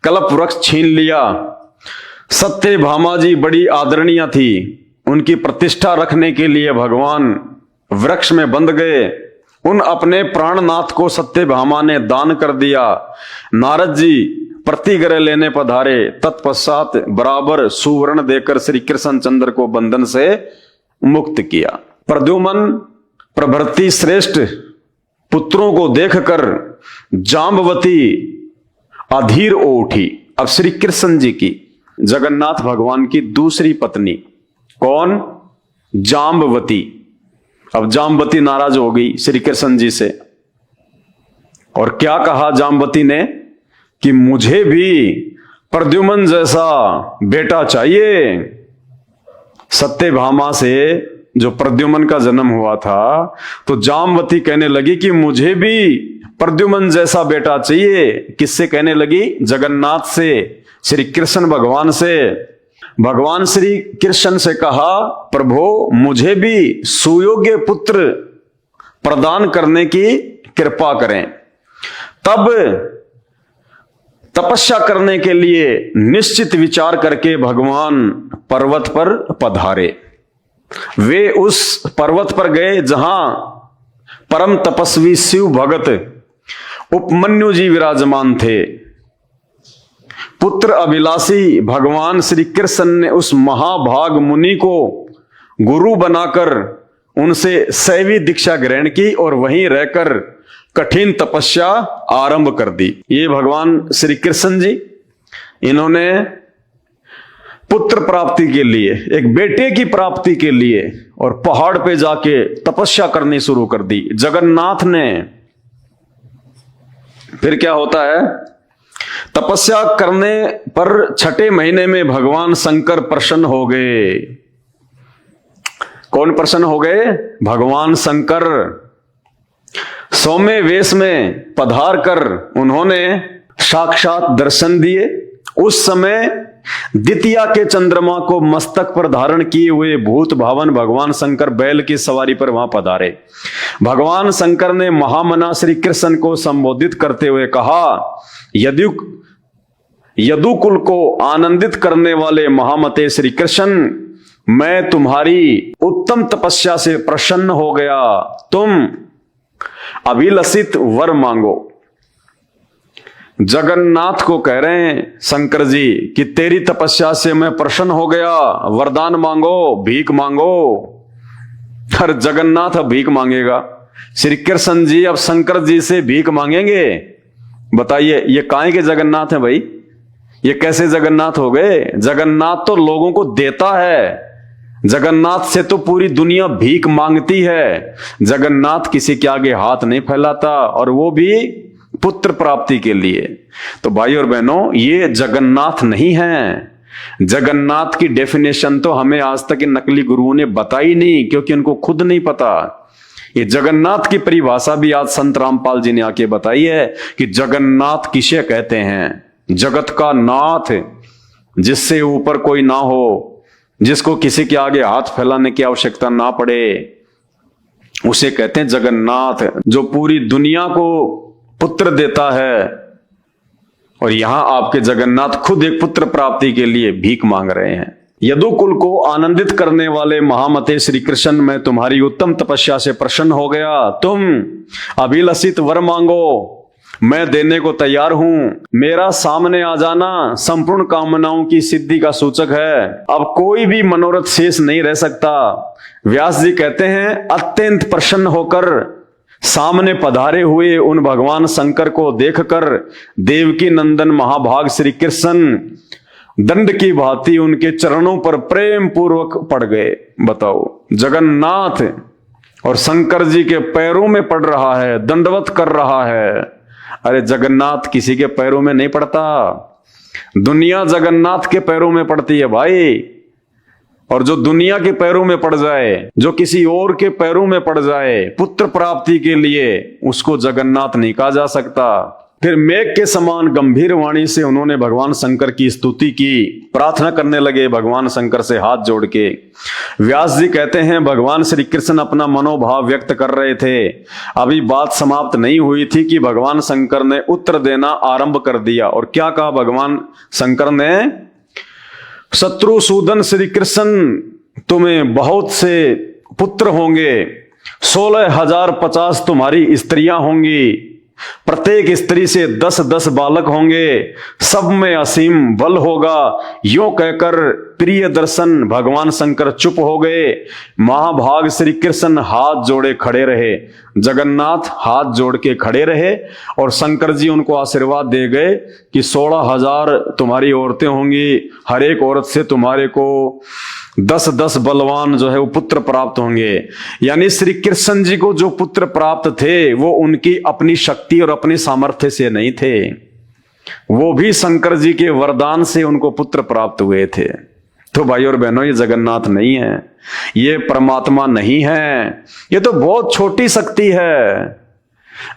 कल्प वृक्ष छीन लिया। सत्यभामा जी बड़ी आदरणीय थी, उनकी प्रतिष्ठा रखने के लिए भगवान वृक्ष में बंध गए। उन अपने प्राणनाथ को सत्यभामा ने दान कर दिया। नारद जी प्रतिग्रह लेने पधारे, तत्पश्चात बराबर सुवर्ण देकर श्री कृष्ण चंद्र को बंधन से मुक्त किया। प्रद्युमन प्रभृति श्रेष्ठ पुत्रों को देखकर जाम्बवती अधीर हो उठी। अब श्री कृष्ण जी की, जगन्नाथ भगवान की दूसरी पत्नी कौन? जाम्बवती। अब जाम्बवती नाराज हो गई श्री कृष्ण जी से, और क्या कहा जाम्बवती ने कि मुझे भी प्रद्युमन जैसा बेटा चाहिए। सत्यभामा से जो प्रद्युमन का जन्म हुआ था, तो जाम्बवती कहने लगी कि मुझे भी प्रद्युमन जैसा बेटा चाहिए। किससे कहने लगी? जगन्नाथ से, श्री कृष्ण भगवान से। भगवान श्री कृष्ण से कहा, प्रभु मुझे भी सुयोग्य पुत्र प्रदान करने की कृपा करें। तब तपस्या करने के लिए निश्चित विचार करके भगवान पर्वत पर पधारे। वे उस पर्वत पर गए जहां परम तपस्वी शिव भगत उपमन्यु जी विराजमान थे। पुत्र अभिलाषी भगवान श्री कृष्ण ने उस महाभाग मुनि को गुरु बनाकर उनसे शैवी दीक्षा ग्रहण की और वहीं रहकर कठिन तपस्या आरंभ कर दी। ये भगवान श्री कृष्ण जी, इन्होंने पुत्र प्राप्ति के लिए, एक बेटे की प्राप्ति के लिए और पहाड़ पे जाके तपस्या करनी शुरू कर दी जगन्नाथ ने। फिर क्या होता है? तपस्या करने पर छठे महीने में भगवान शंकर प्रसन्न हो गए। कौन प्रसन्न हो गए? भगवान शंकर। सौम्य वेश में पधार कर उन्होंने साक्षात दर्शन दिए। उस समय द्वितीया के चंद्रमा को मस्तक पर धारण किए हुए भूत भावन भगवान शंकर बैल की सवारी पर वहां पधारे। भगवान शंकर ने महामना श्री कृष्ण को संबोधित करते हुए कहा, यदुकुल को आनंदित करने वाले महामते श्री कृष्ण, मैं तुम्हारी उत्तम तपस्या से प्रसन्न हो गया। तुम अभिलषित वर मांगो। जगन्नाथ को कह रहे हैं शंकर जी कि तेरी तपस्या से मैं प्रसन्न हो गया, वरदान मांगो, भीख मांगो। हर जगन्नाथ अब भीख मांगेगा। श्री कृष्ण जी अब शंकर जी से भीख मांगेंगे। बताइए ये काहे के जगन्नाथ हैं भाई? ये कैसे जगन्नाथ हो गए? जगन्नाथ तो लोगों को देता है। जगन्नाथ से तो पूरी दुनिया भीख मांगती है। जगन्नाथ किसी के आगे हाथ नहीं फैलाता, और वो भी पुत्र प्राप्ति के लिए। तो भाई और बहनों, ये जगन्नाथ नहीं है। जगन्नाथ की डेफिनेशन तो हमें आज तक इन नकली गुरुओं ने बताई नहीं, क्योंकि उनको खुद नहीं पता। ये जगन्नाथ की परिभाषा भी आज संत रामपाल जी ने आके बताई है कि जगन्नाथ किसे कहते हैं? जगत का नाथ, जिससे ऊपर कोई ना हो, जिसको किसी के आगे हाथ फैलाने की आवश्यकता ना पड़े, उसे कहते हैं जगन्नाथ। जो पूरी दुनिया को पुत्र देता है। और यहां आपके जगन्नाथ खुद एक पुत्र प्राप्ति के लिए भीख मांग रहे हैं। यदुकुल को आनंदित करने वाले महामते श्री कृष्ण, मैं तुम्हारी उत्तम तपस्या से प्रसन्न हो गया। तुम अभिलषित वर मांगो, मैं देने को तैयार हूं। मेरा सामने आ जाना संपूर्ण कामनाओं की सिद्धि का सूचक है। अब कोई भी मनोरथ शेष नहीं रह सकता। व्यास जी कहते हैं, अत्यंत प्रसन्न होकर सामने पधारे हुए उन भगवान शंकर को देखकर देवकी नंदन महाभाग श्री कृष्ण दंड की भांति उनके चरणों पर प्रेम पूर्वक पड़ गए। बताओ, जगन्नाथ और शंकर जी के पैरों में पड़ रहा है, दंडवत कर रहा है। अरे जगन्नाथ किसी के पैरों में नहीं पड़ता, दुनिया जगन्नाथ के पैरों में पड़ती है भाई। और जो दुनिया के पैरों में पड़ जाए, जो किसी और के पैरों में पड़ जाए पुत्र प्राप्ति के लिए, उसको जगन्नाथ नहीं कहा जा सकता। फिर मेघ के समान गंभीर वाणी से उन्होंने भगवान शंकर की स्तुति की, प्रार्थना करने लगे भगवान शंकर से हाथ जोड़ के। व्यास जी कहते हैं भगवान श्री कृष्ण अपना मनोभाव व्यक्त कर रहे थे, अभी बात समाप्त नहीं हुई थी कि भगवान शंकर ने उत्तर देना आरंभ कर दिया। और क्या कहा भगवान शंकर ने? शत्रुसूदन श्री कृष्ण, तुम्हें बहुत से पुत्र होंगे, 16,050 तुम्हारी स्त्रियां होंगी, प्रत्येक स्त्री से 10-10 बालक होंगे, सब में असीम बल होगा। यूं कहकर प्रिय दर्शन भगवान शंकर चुप हो गए। महाभाग श्री कृष्ण हाथ जोड़े खड़े रहे, जगन्नाथ हाथ जोड़ के खड़े रहे और शंकर जी उनको आशीर्वाद दे गए कि 16,000 तुम्हारी औरतें होंगी, हर एक औरत से तुम्हारे को 10-10 बलवान जो है वो पुत्र प्राप्त होंगे। यानी श्री कृष्ण जी को जो पुत्र प्राप्त थे वो उनकी अपनी शक्ति और अपनी सामर्थ्य से नहीं थे, वो भी शंकर जी के वरदान से उनको पुत्र प्राप्त हुए थे। तो भाई और बहनों, ये जगन्नाथ नहीं है, ये परमात्मा नहीं है, ये तो बहुत छोटी शक्ति है।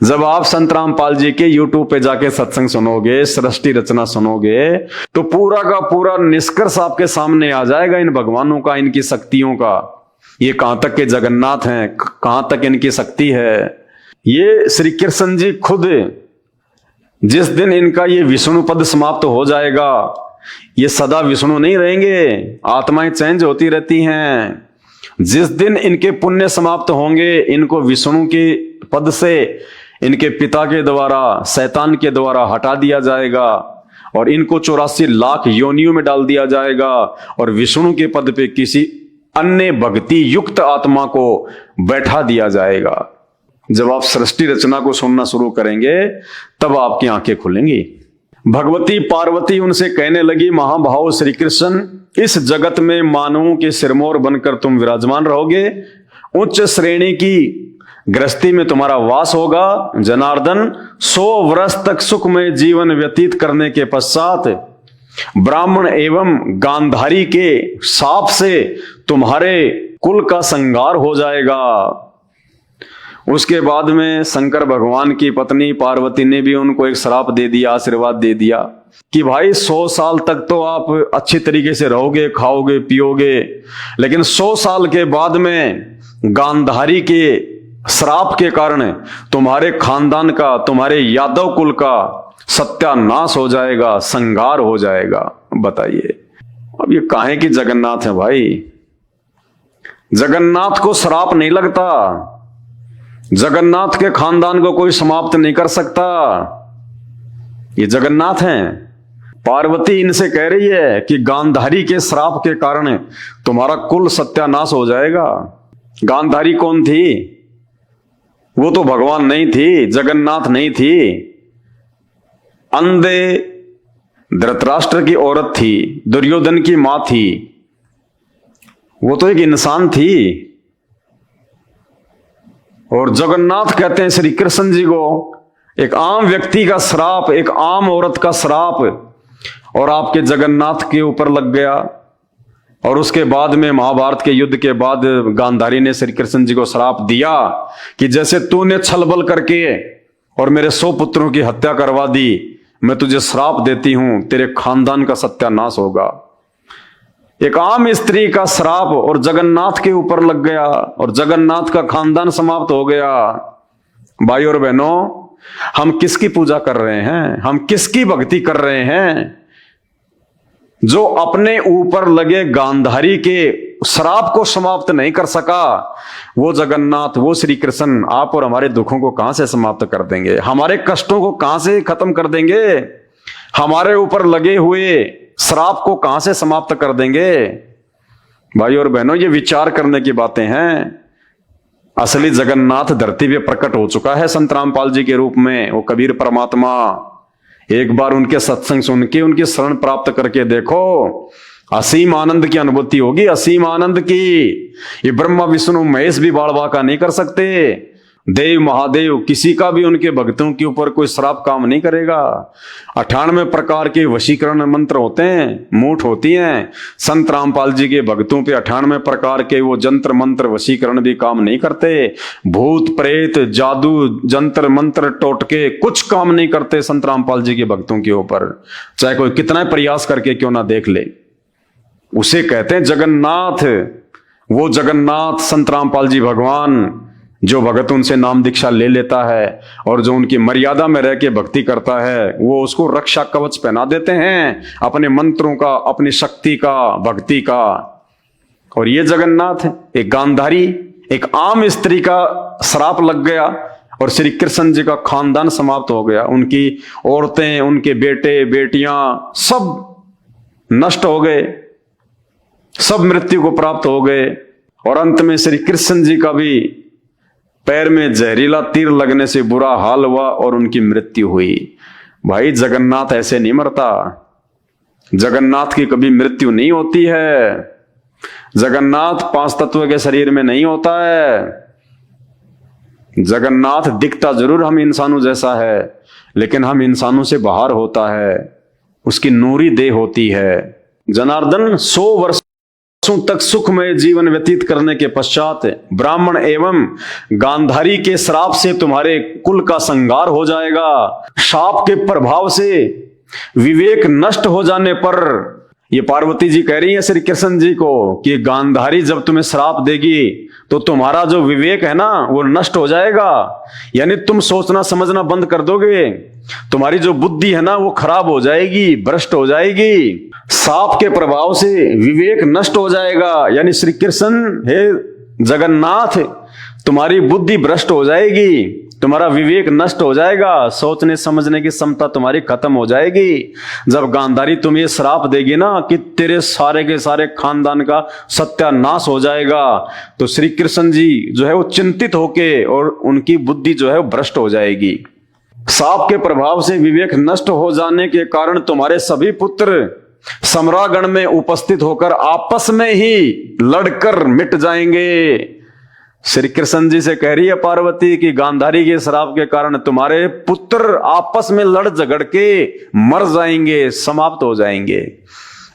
जब आप संत रामपाल जी के YouTube पे जाके सत्संग सुनोगे, सृष्टि रचना सुनोगे, तो पूरा का पूरा निष्कर्ष आपके सामने आ जाएगा इन भगवानों का, इनकी शक्तियों का। ये कहां तक के जगन्नाथ हैं, कहां तक इनकी शक्ति है। ये श्री कृष्ण जी खुद, जिस दिन इनका ये विष्णु पद समाप्त हो जाएगा, ये सदा विष्णु नहीं रहेंगे, आत्माएं चेंज होती रहती हैं। जिस दिन इनके पुण्य समाप्त होंगे, इनको विष्णु के पद से इनके पिता के द्वारा, शैतान के द्वारा हटा दिया जाएगा और इनको 84 लाख योनियों में डाल दिया जाएगा और विष्णु के पद पे किसी अन्य भक्ति युक्त आत्मा को बैठा दिया जाएगा। जब आप सृष्टि रचना को सुनना शुरू करेंगे तब आपकी आंखें खुलेंगी। भगवती पार्वती उनसे कहने लगी, महाभाव श्री कृष्ण, इस जगत में मानवों के सिरमौर बनकर तुम विराजमान रहोगे, उच्च श्रेणी की गृहस्थी में तुम्हारा वास होगा। जनार्दन, 100 वर्ष तक सुखमय जीवन व्यतीत करने के पश्चात ब्राह्मण एवं गांधारी के शाप से तुम्हारे कुल का संहार हो जाएगा। उसके बाद में शंकर भगवान की पत्नी पार्वती ने भी उनको एक श्राप दे दिया, आशीर्वाद दे दिया कि भाई 100 साल तक तो आप अच्छी तरीके से रहोगे, खाओगे, पियोगे, लेकिन 100 साल के बाद में गांधारी के श्राप के कारण तुम्हारे खानदान का, तुम्हारे यादव कुल का सत्यानाश हो जाएगा, संहार हो जाएगा। बताइए, अब ये काहे की जगन्नाथ है भाई? जगन्नाथ को श्राप नहीं लगता, जगन्नाथ के खानदान को कोई समाप्त नहीं कर सकता। ये जगन्नाथ हैं। पार्वती इनसे कह रही है कि गांधारी के श्राप के कारण तुम्हारा कुल सत्यानाश हो जाएगा। गांधारी कौन थी? वो तो भगवान नहीं थी, जगन्नाथ नहीं थी, अंधे धृतराष्ट्र की औरत थी, दुर्योधन की मां थी। वो तो एक इंसान थी। और जगन्नाथ कहते हैं श्री कृष्ण जी को, एक आम व्यक्ति का श्राप, एक आम औरत का श्राप और आपके जगन्नाथ के ऊपर लग गया। और उसके बाद में महाभारत के युद्ध के बाद गांधारी ने श्री कृष्ण जी को श्राप दिया कि जैसे तूने छलबल करके और मेरे 100 पुत्रों की हत्या करवा दी, मैं तुझे श्राप देती हूं, तेरे खानदान का सत्यानाश होगा। एक आम स्त्री का श्राप और जगन्नाथ के ऊपर लग गया और जगन्नाथ का खानदान समाप्त हो गया। भाई और बहनों, हम किसकी पूजा कर रहे हैं? हम किसकी भक्ति कर रहे हैं? जो अपने ऊपर लगे गांधारी के श्राप को समाप्त नहीं कर सका, वो जगन्नाथ, वो श्री कृष्ण आप और हमारे दुखों को कहां से समाप्त कर देंगे? हमारे कष्टों को कहां से खत्म कर देंगे? हमारे ऊपर लगे हुए श्राप को कहां से समाप्त कर देंगे? भाई और बहनों, ये विचार करने की बातें हैं। असली जगन्नाथ धरती पे प्रकट हो चुका है संत रामपाल जी के रूप में, वो कबीर परमात्मा। एक बार उनके सत्संग सुन के उनकी शरण प्राप्त करके देखो, असीम आनंद की अनुभूति होगी, असीम आनंद की। ये ब्रह्मा विष्णु महेश भी बाल बांका नहीं कर सकते। देव महादेव किसी का भी उनके भक्तों के ऊपर कोई श्राप काम नहीं करेगा। 98 प्रकार के वशीकरण मंत्र होते हैं, मूठ होती हैं। संत रामपाल जी के भक्तों पे 98 प्रकार के वो जंत्र मंत्र वशीकरण भी काम नहीं करते। भूत प्रेत जादू जंत्र मंत्र टोटके कुछ काम नहीं करते संत रामपाल जी के भक्तों के ऊपर, चाहे कोई कितना प्रयास करके क्यों ना देख ले। उसे कहते हैं जगन्नाथ। वो जगन्नाथ संत रामपाल जी भगवान, जो भगत उनसे नाम दीक्षा ले लेता है और जो उनकी मर्यादा में रह के भक्ति करता है, वो उसको रक्षा कवच पहना देते हैं अपने मंत्रों का, अपनी शक्ति का, भक्ति का। और ये जगन्नाथ एक गांधारी, एक आम स्त्री का श्राप लग गया और श्री कृष्ण जी का खानदान समाप्त हो गया। उनकी औरतें, उनके बेटे बेटियां सब नष्ट हो गए, सब मृत्यु को प्राप्त हो गए। और अंत में श्री कृष्ण जी का भी पैर में जहरीला तीर लगने से बुरा हाल हुआ और उनकी मृत्यु हुई। भाई जगन्नाथ ऐसे नहीं मरता, जगन्नाथ की कभी मृत्यु नहीं होती है। जगन्नाथ 5 तत्व के शरीर में नहीं होता है। जगन्नाथ दिखता जरूर हम इंसानों जैसा है, लेकिन हम इंसानों से बाहर होता है, उसकी नूरी देह होती है। जनार्दन 100 वर्षों तक सुखमय जीवन व्यतीत करने के पश्चात ब्राह्मण एवं गांधारी के श्राप से तुम्हारे कुल का संहार हो जाएगा। शाप के प्रभाव से विवेक नष्ट हो जाने पर, ये पार्वती जी कह रही है श्री कृष्ण जी को कि गांधारी जब तुम्हें श्राप देगी तो तुम्हारा जो विवेक है ना वो नष्ट हो जाएगा, यानी तुम सोचना समझना बंद कर दोगे। तुम्हारी जो बुद्धि है ना वो खराब हो जाएगी, भ्रष्ट हो जाएगी। साप के प्रभाव से विवेक नष्ट हो जाएगा, यानी श्री कृष्ण हे जगन्नाथ तुम्हारी बुद्धि भ्रष्ट हो जाएगी, तुम्हारा विवेक नष्ट हो जाएगा, सोचने समझने की क्षमता तुम्हारी खत्म हो जाएगी। जब गांधारी तुम्हें श्राप देगी ना कि तेरे सारे के सारे खानदान का सत्यानाश हो जाएगा, तो श्री कृष्ण जी जो है वो चिंतित होके और उनकी बुद्धि जो है वो भ्रष्ट हो जाएगी। साप के प्रभाव से विवेक नष्ट हो जाने के कारण तुम्हारे सभी पुत्र सम्रागण में उपस्थित होकर आपस में ही लड़कर मिट जाएंगे। श्री कृष्ण जी से कह रही है पार्वती कि गांधारी के श्राप के कारण तुम्हारे पुत्र आपस में लड़ झगड़ के मर जाएंगे, समाप्त हो जाएंगे।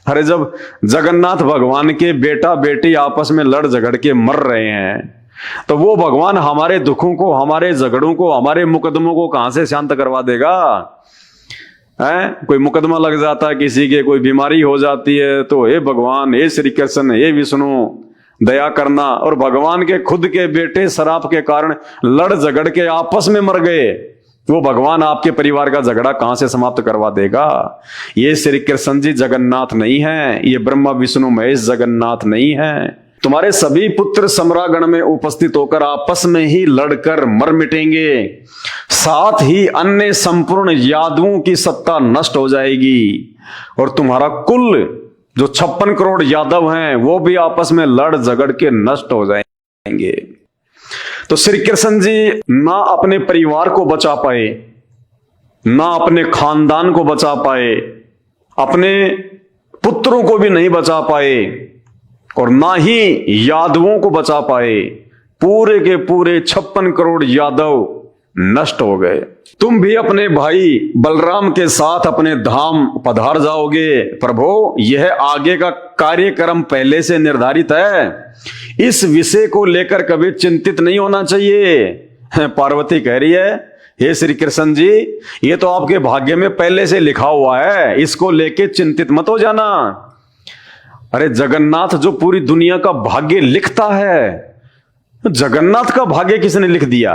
अरे जब जगन्नाथ भगवान के बेटा बेटी आपस में लड़ झगड़ के मर रहे हैं तो वो भगवान हमारे दुखों को, हमारे झगड़ों को, हमारे मुकदमों को कहां से शांत करवा देगा? कोई मुकदमा लग जाता है किसी के, कोई बीमारी हो जाती है तो हे भगवान, हे श्री कृष्ण, हे विष्णु दया करना। और भगवान के खुद के बेटे शराब के कारण लड़ झगड़ के आपस में मर गए, वो भगवान आपके परिवार का झगड़ा कहां से समाप्त करवा देगा? ये श्री कृष्ण जी जगन्नाथ नहीं है, ये ब्रह्मा विष्णु महेश जगन्नाथ नहीं है। तुम्हारे सभी पुत्र सम्रागण में उपस्थित होकर आपस में ही लड़कर मर मिटेंगे, साथ ही अन्य संपूर्ण यादवों की सत्ता नष्ट हो जाएगी और तुम्हारा कुल जो 56 करोड़ यादव हैं वो भी आपस में लड़ झगड़ के नष्ट हो जाएंगे। तो श्री कृष्ण जी ना अपने परिवार को बचा पाए, ना अपने खानदान को बचा पाए, अपने पुत्रों को भी नहीं बचा पाए और ना ही यादवों को बचा पाए। पूरे के पूरे 56 करोड़ यादव नष्ट हो गए। तुम भी अपने भाई बलराम के साथ अपने धाम पधार जाओगे। प्रभु, यह आगे का कार्यक्रम पहले से निर्धारित है, इस विषय को लेकर कभी चिंतित नहीं होना चाहिए। पार्वती कह रही है, हे श्री कृष्ण जी, ये तो आपके भाग्य में पहले से लिखा हुआ है, इसको लेके चिंतित मत हो जाना। अरे जगन्नाथ जो पूरी दुनिया का भाग्य लिखता है, जगन्नाथ का भाग्य किसने लिख दिया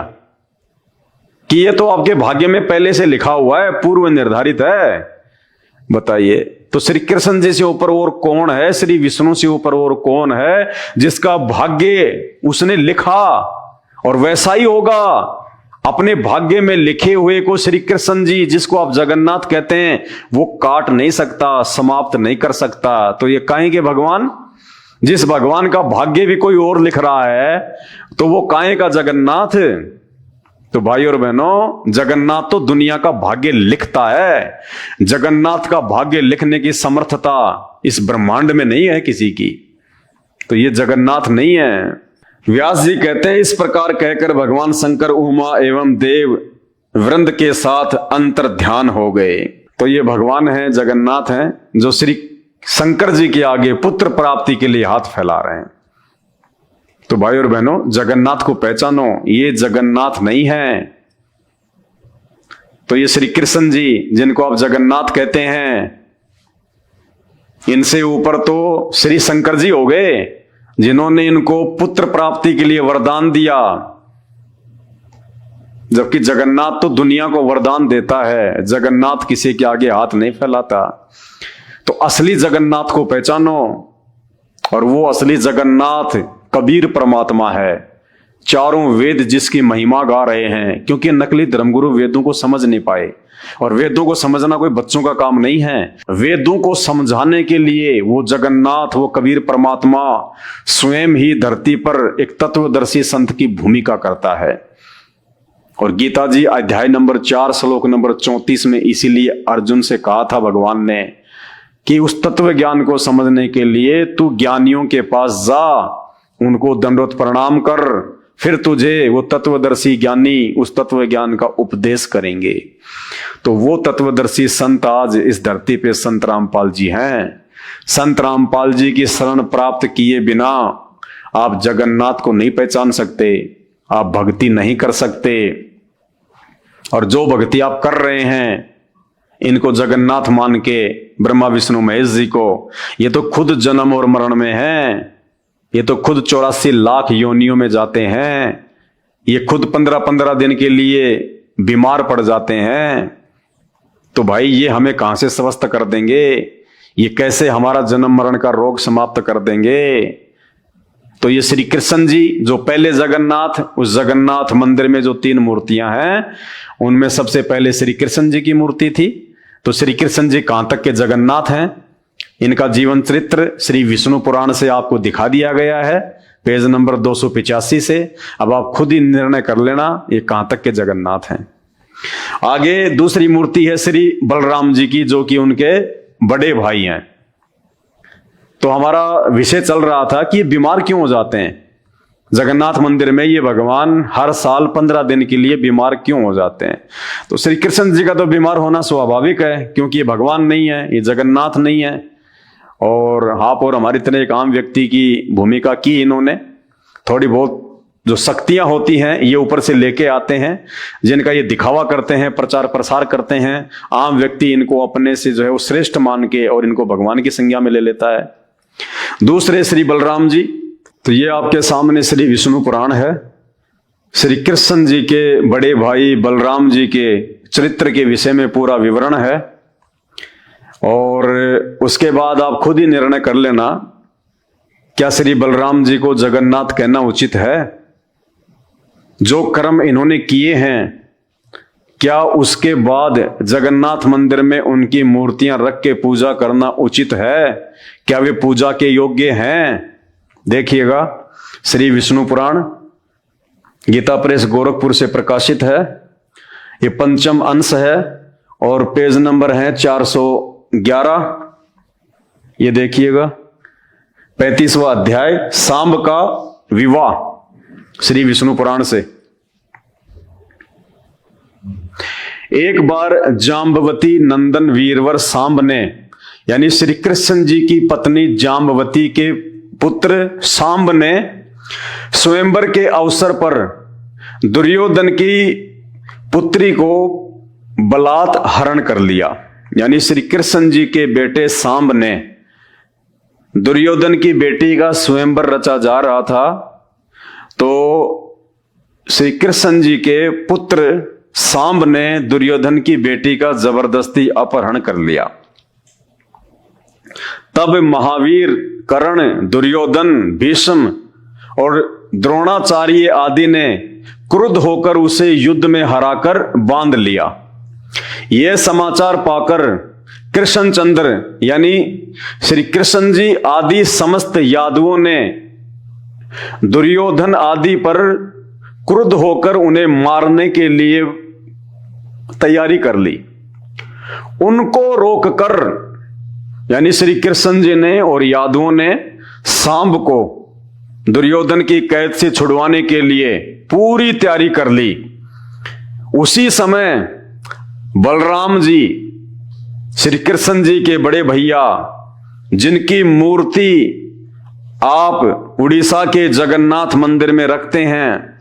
कि ये तो आपके भाग्य में पहले से लिखा हुआ है, पूर्व निर्धारित है? बताइए। तो श्री कृष्ण जी से ऊपर और कौन है, श्री विष्णु से ऊपर और कौन है जिसका भाग्य उसने लिखा और वैसा ही होगा? अपने भाग्य में लिखे हुए को श्री कृष्ण जी, जिसको आप जगन्नाथ कहते हैं, वो काट नहीं सकता, समाप्त नहीं कर सकता। तो ये काहे के भगवान? जिस भगवान का भाग्य भी कोई और लिख रहा है तो वो काहे का जगन्नाथ। तो भाई और बहनों, जगन्नाथ तो दुनिया का भाग्य लिखता है। जगन्नाथ का भाग्य लिखने की समर्थता इस ब्रह्मांड में नहीं है किसी की। तो ये जगन्नाथ नहीं है। व्यास जी कहते हैं, इस प्रकार कहकर भगवान शंकर उमा एवं देव वृंद के साथ अंतर ध्यान हो गए। तो ये भगवान है, जगन्नाथ हैं, जो श्री शंकर जी के आगे पुत्र प्राप्ति के लिए हाथ फैला रहे हैं। तो भाई और बहनों, जगन्नाथ को पहचानो, ये जगन्नाथ नहीं है। तो ये श्री कृष्ण जी जिनको आप जगन्नाथ कहते हैं, इनसे ऊपर तो श्री शंकर जी हो गए, जिन्होंने इनको पुत्र प्राप्ति के लिए वरदान दिया। जबकि जगन्नाथ तो दुनिया को वरदान देता है, जगन्नाथ किसी के आगे हाथ नहीं फैलाता। तो असली जगन्नाथ को पहचानो, और वो असली जगन्नाथ कबीर परमात्मा है, चारों वेद जिसकी महिमा गा रहे हैं। क्योंकि नकली धर्मगुरु वेदों को समझ नहीं पाए, और वेदों को समझना कोई बच्चों का काम नहीं है। वेदों को समझाने के लिए वो जगन्नाथ, वो कबीर परमात्मा स्वयं ही धरती पर एक तत्वदर्शी संत की भूमिका करता है। और गीता जी अध्याय नंबर 4 श्लोक नंबर 34 में इसीलिए अर्जुन से कहा था भगवान ने कि उस तत्व ज्ञान को समझने के लिए तू ज्ञानियों के पास जा, उनको दंडवत प्रणाम कर, फिर तुझे वो तत्वदर्शी ज्ञानी उस तत्व ज्ञान का उपदेश करेंगे। तो वो तत्वदर्शी संत आज इस धरती पे संत रामपाल जी हैं। संत रामपाल जी की शरण प्राप्त किए बिना आप जगन्नाथ को नहीं पहचान सकते, आप भक्ति नहीं कर सकते। और जो भक्ति आप कर रहे हैं, इनको जगन्नाथ मान के ब्रह्मा विष्णु महेश जी को, ये तो खुद जन्म और मरण में हैं। ये तो खुद 84 लाख योनियों में जाते हैं। ये खुद 15-15 दिन के लिए बीमार पड़ जाते हैं। तो भाई ये हमें कहां से स्वस्थ कर देंगे? ये कैसे हमारा जन्म मरण का रोग समाप्त कर देंगे? तो ये श्री कृष्ण जी जो पहले जगन्नाथ, उस जगन्नाथ मंदिर में जो 3 मूर्तियां हैं, उनमें सबसे पहले श्री कृष्ण जी की मूर्ति थी। तो श्री कृष्ण जी कहां तक के जगन्नाथ हैं, इनका जीवन चरित्र श्री विष्णु पुराण से आपको दिखा दिया गया है, पेज नंबर 285 से। अब आप खुद ही निर्णय कर लेना ये कहां तक के जगन्नाथ हैं। आगे दूसरी मूर्ति है श्री बलराम जी की, जो कि उनके बड़े भाई हैं। तो हमारा विषय चल रहा था कि बीमार क्यों हो जाते हैं जगन्नाथ मंदिर में, ये भगवान हर साल 15 दिन के लिए बीमार क्यों हो जाते हैं। तो श्री कृष्ण जी का तो बीमार होना स्वाभाविक है, क्योंकि ये भगवान नहीं है, ये जगन्नाथ नहीं है। और आप और हमारी तरह एक आम व्यक्ति की भूमिका की इन्होंने। थोड़ी बहुत जो शक्तियां होती हैं ये ऊपर से लेके आते हैं, जिनका ये दिखावा करते हैं, प्रचार प्रसार करते हैं। आम व्यक्ति इनको अपने से जो है वो श्रेष्ठ मान के और इनको भगवान की संज्ञा में ले लेता है। दूसरे श्री बलराम जी, तो ये आपके सामने श्री विष्णु पुराण है। श्री कृष्ण जी के बड़े भाई बलराम जी के चरित्र के विषय में पूरा विवरण है। और उसके बाद आप खुद ही निर्णय कर लेना, क्या श्री बलराम जी को जगन्नाथ कहना उचित है? जो कर्म इन्होंने किए हैं, क्या उसके बाद जगन्नाथ मंदिर में उनकी मूर्तियां रख के पूजा करना उचित है? क्या वे पूजा के योग्य हैं? देखिएगा, श्री विष्णु पुराण गीता प्रेस गोरखपुर से प्रकाशित है। ये 5म अंश है और पेज नंबर है 411। ये देखिएगा, 35वां अध्याय, सांब का विवाह, श्री विष्णु पुराण से। एक बार जाम्बवती नंदन वीरवर सांब ने, यानी श्री कृष्ण जी की पत्नी जाम्बवती के पुत्र सांब ने स्वयंवर के अवसर पर दुर्योधन की पुत्री को बलात् हरण कर लिया। यानी श्री कृष्ण जी के बेटे सांब ने दुर्योधन की बेटी का स्वयंवर रचा जा रहा था, तो श्री कृष्ण जी के पुत्र सांब ने दुर्योधन की बेटी का जबरदस्ती अपहरण कर लिया। तब महावीर, कर्ण, दुर्योधन, भीष्म और द्रोणाचार्य आदि ने क्रुद्ध होकर उसे युद्ध में हराकर बांध लिया। यह समाचार पाकर कृष्णचंद्र यानी श्री कृष्ण जी आदि समस्त यादवों ने दुर्योधन आदि पर क्रुद्ध होकर उन्हें मारने के लिए तैयारी कर ली। उनको रोककर यानी श्री कृष्ण जी ने और यादवों ने सांब को दुर्योधन की कैद से छुड़वाने के लिए पूरी तैयारी कर ली। उसी समय बलराम जी श्री कृष्ण जी के बड़े भैया, जिनकी मूर्ति आप उड़ीसा के जगन्नाथ मंदिर में रखते हैं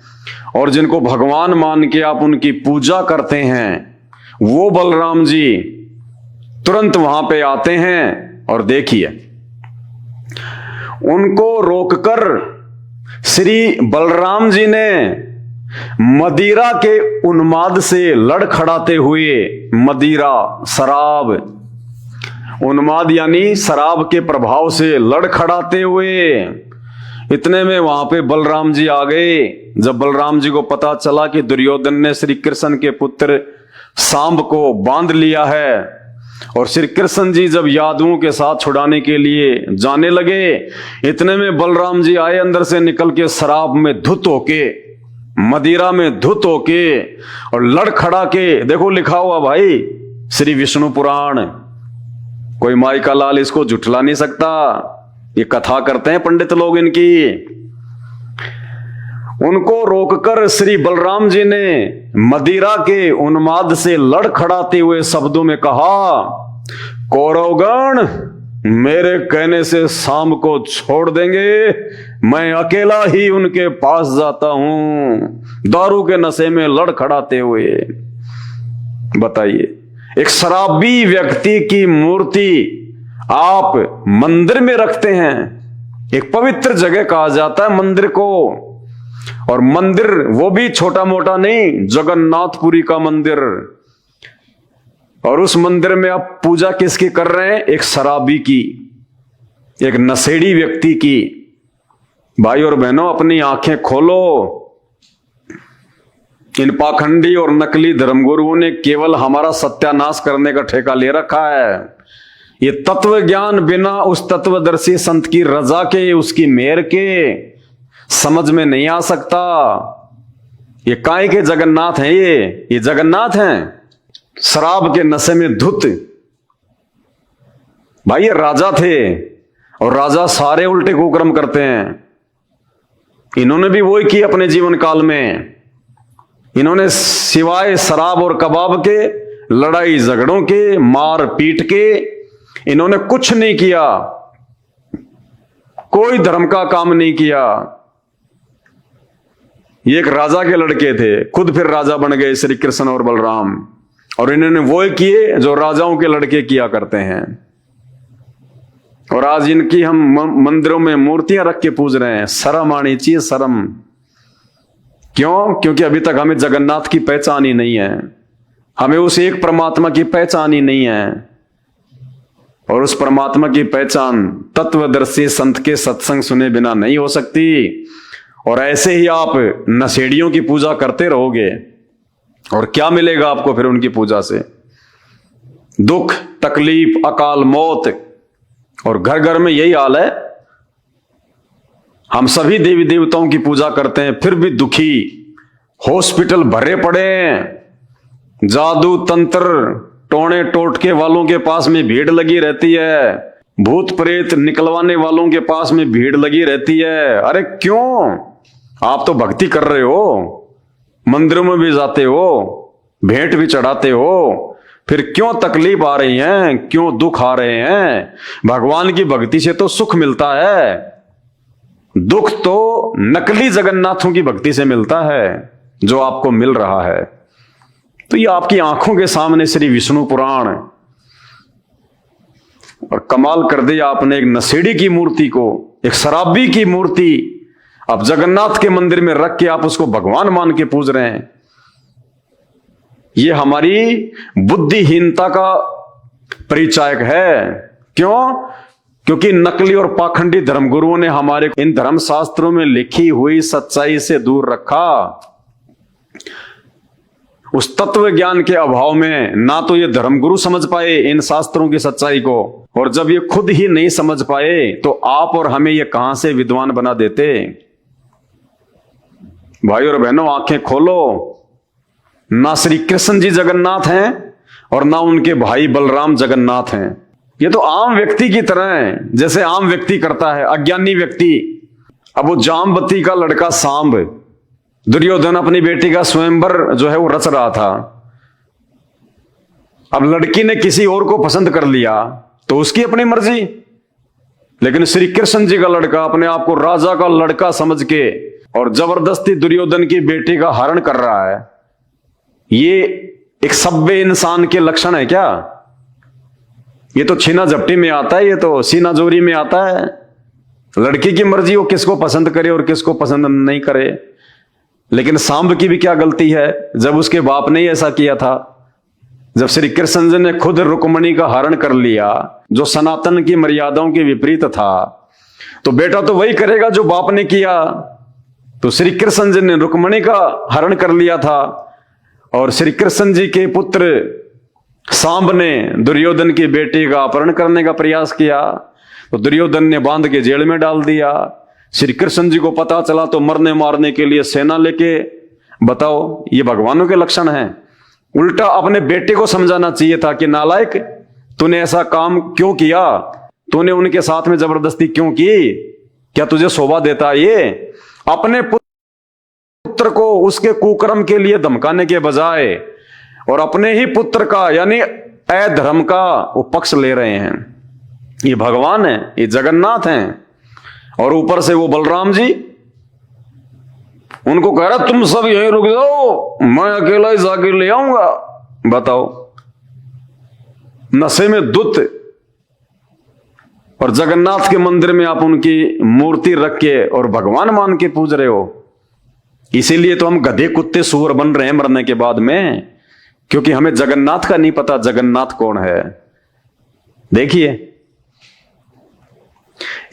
और जिनको भगवान मान के आप उनकी पूजा करते हैं, वो बलराम जी तुरंत वहां पे आते हैं और देखिए, उनको रोककर श्री बलराम जी ने मदिरा के उन्माद से लड़खड़ाते हुए, मदिरा शराब, उन्माद यानी शराब के प्रभाव से लड़खड़ाते हुए, इतने में वहां पे बलराम जी आ गए। जब बलराम जी को पता चला कि दुर्योधन ने श्री कृष्ण के पुत्र सांब को बांध लिया है और श्री कृष्ण जी जब यादवों के साथ छुड़ाने के लिए जाने लगे, इतने में बलराम जी आए अंदर से निकल के, शराब में धुत होके, मदिरा में धुत होके और लड़खड़ा के, देखो लिखा हुआ भाई श्री विष्णु पुराण, कोई माई का लाल इसको झुठला नहीं सकता, ये कथा करते हैं पंडित लोग इनकी। उनको रोककर श्री बलराम जी ने मदिरा के उन्माद से लड़खड़ाते हुए शब्दों में कहा, कौरवगण मेरे कहने से शाम को छोड़ देंगे, मैं अकेला ही उनके पास जाता हूं, दारू के नशे में लड़खड़ाते हुए। बताइए, एक शराबी व्यक्ति की मूर्ति आप मंदिर में रखते हैं, एक पवित्र जगह कहा जाता है मंदिर को, और मंदिर वो भी छोटा मोटा नहीं, जगन्नाथपुरी का मंदिर, और उस मंदिर में आप पूजा किसकी कर रहे हैं? एक शराबी की, एक नशेड़ी व्यक्ति की। भाई और बहनों, अपनी आंखें खोलो। इन पाखंडी और नकली धर्मगुरुओं ने केवल हमारा सत्यानाश करने का ठेका ले रखा है। ये तत्व ज्ञान बिना उस तत्वदर्शी संत की रजा के, उसकी मेहर के समझ में नहीं आ सकता। ये काय के जगन्नाथ हैं, ये जगन्नाथ हैं शराब के नशे में धुत। भाई ये राजा थे और राजा सारे उल्टे कुकर्म करते हैं। इन्होंने भी वही किया अपने जीवन काल में। इन्होंने सिवाय शराब और कबाब के, लड़ाई झगड़ों के, मार पीट के, इन्होंने कुछ नहीं किया, कोई धर्म का काम नहीं किया। ये एक राजा के लड़के थे, खुद फिर राजा बन गए श्री कृष्ण और बलराम, और इन्होंने वो किए जो राजाओं के लड़के किया करते हैं। और आज इनकी हम मंदिरों में मूर्तियां रख के पूज रहे हैं। शर्म आनी चाहिए, शर्म। क्यों? क्योंकि अभी तक हमें जगन्नाथ की पहचान ही नहीं है, हमें उस एक परमात्मा की पहचान ही नहीं है। और उस परमात्मा की पहचान तत्वदर्शी संत के सत्संग सुने बिना नहीं हो सकती। और ऐसे ही आप नशेड़ियों की पूजा करते रहोगे, और क्या मिलेगा आपको फिर उनकी पूजा से? दुख, तकलीफ, अकाल मौत। और घर घर में यही हाल है। हम सभी देवी देवताओं की पूजा करते हैं, फिर भी दुखी, हॉस्पिटल भरे पड़े हैं, जादू तंत्र टोने टोटके वालों के पास में भीड़ लगी रहती है, भूत प्रेत निकलवाने वालों के पास में भीड़ लगी रहती है। अरे क्यों? आप तो भक्ति कर रहे हो, मंदिरों में भी जाते हो, भेंट भी चढ़ाते हो, फिर क्यों तकलीफ आ रही है, क्यों दुख आ रहे हैं? भगवान की भक्ति से तो सुख मिलता है, दुख तो नकली जगन्नाथों की भक्ति से मिलता है जो आपको मिल रहा है। तो ये आपकी आंखों के सामने श्री विष्णु पुराण, और कमाल कर दिया आपने। एक नशेड़ी की मूर्ति को, एक शराबी की मूर्ति आप जगन्नाथ के मंदिर में रख के आप उसको भगवान मान के पूज रहे हैं। ये हमारी बुद्धिहीनता का परिचायक है। क्यों? क्योंकि नकली और पाखंडी धर्मगुरुओं ने हमारे इन धर्म शास्त्रों में लिखी हुई सच्चाई से दूर रखा। उस तत्व ज्ञान के अभाव में ना तो ये धर्मगुरु समझ पाए इन शास्त्रों की सच्चाई को, और जब ये खुद ही नहीं समझ पाए तो आप और हमें ये कहां से विद्वान बना देते। भाई और बहनों, आंखें खोलो। ना श्री कृष्ण जी जगन्नाथ हैं और ना उनके भाई बलराम जगन्नाथ हैं। ये तो आम व्यक्ति की तरह है, जैसे आम व्यक्ति करता है, अज्ञानी व्यक्ति। अब वो जामवती का लड़का सांब, दुर्योधन अपनी बेटी का स्वयंवर जो है वो रच रहा था। अब लड़की ने किसी और को पसंद कर लिया तो उसकी अपनी मर्जी, लेकिन श्री कृष्ण जी का लड़का अपने आप को राजा का लड़का समझ के और जबरदस्ती दुर्योधन की बेटी का हरण कर रहा है। ये एक सभ्य इंसान के लक्षण है क्या? ये तो छीना झपटी में आता है, ये तो सीना जोरी में आता है। लड़की की मर्जी, वो किसको पसंद करे और किसको पसंद नहीं करे। लेकिन सांब की भी क्या गलती है जब उसके बाप ने ही ऐसा किया था। जब श्री कृष्ण जी ने खुद रुक्मणी का हरण कर लिया, जो सनातन की मर्यादाओं के विपरीत था, तो बेटा तो वही करेगा जो बाप ने किया। तो श्री कृष्ण जी ने रुक्मणी का हरण कर लिया था और श्री कृष्ण जी के पुत्र सांब ने दुर्योधन की बेटी का अपहरण करने का प्रयास किया, तो दुर्योधन ने बांध के जेल में डाल दिया। श्री कृष्ण जी को पता चला तो मरने मारने के लिए सेना लेके, बताओ ये भगवानों के लक्षण हैं। उल्टा अपने बेटे को समझाना चाहिए था कि नालायक, तूने ऐसा काम क्यों किया, तूने उनके साथ में जबरदस्ती क्यों की, क्या तुझे शोभा देता ये? अपने पुत्र को उसके कुकर्म के लिए धमकाने के बजाय और अपने ही पुत्र का यानी अधर्म का वो पक्ष ले रहे हैं। ये भगवान है, ये जगन्नाथ हैं। और ऊपर से वो बलराम जी उनको कह रहा तुम सब यहीं रुक जाओ, मैं अकेला ही जाके ले आऊंगा। बताओ, नशे में दुत और जगन्नाथ के मंदिर में आप उनकी मूर्ति रख के और भगवान मान के पूज रहे हो। इसीलिए तो हम गधे कुत्ते सूअर बन रहे हैं मरने के बाद में, क्योंकि हमें जगन्नाथ का नहीं पता जगन्नाथ कौन है। देखिए,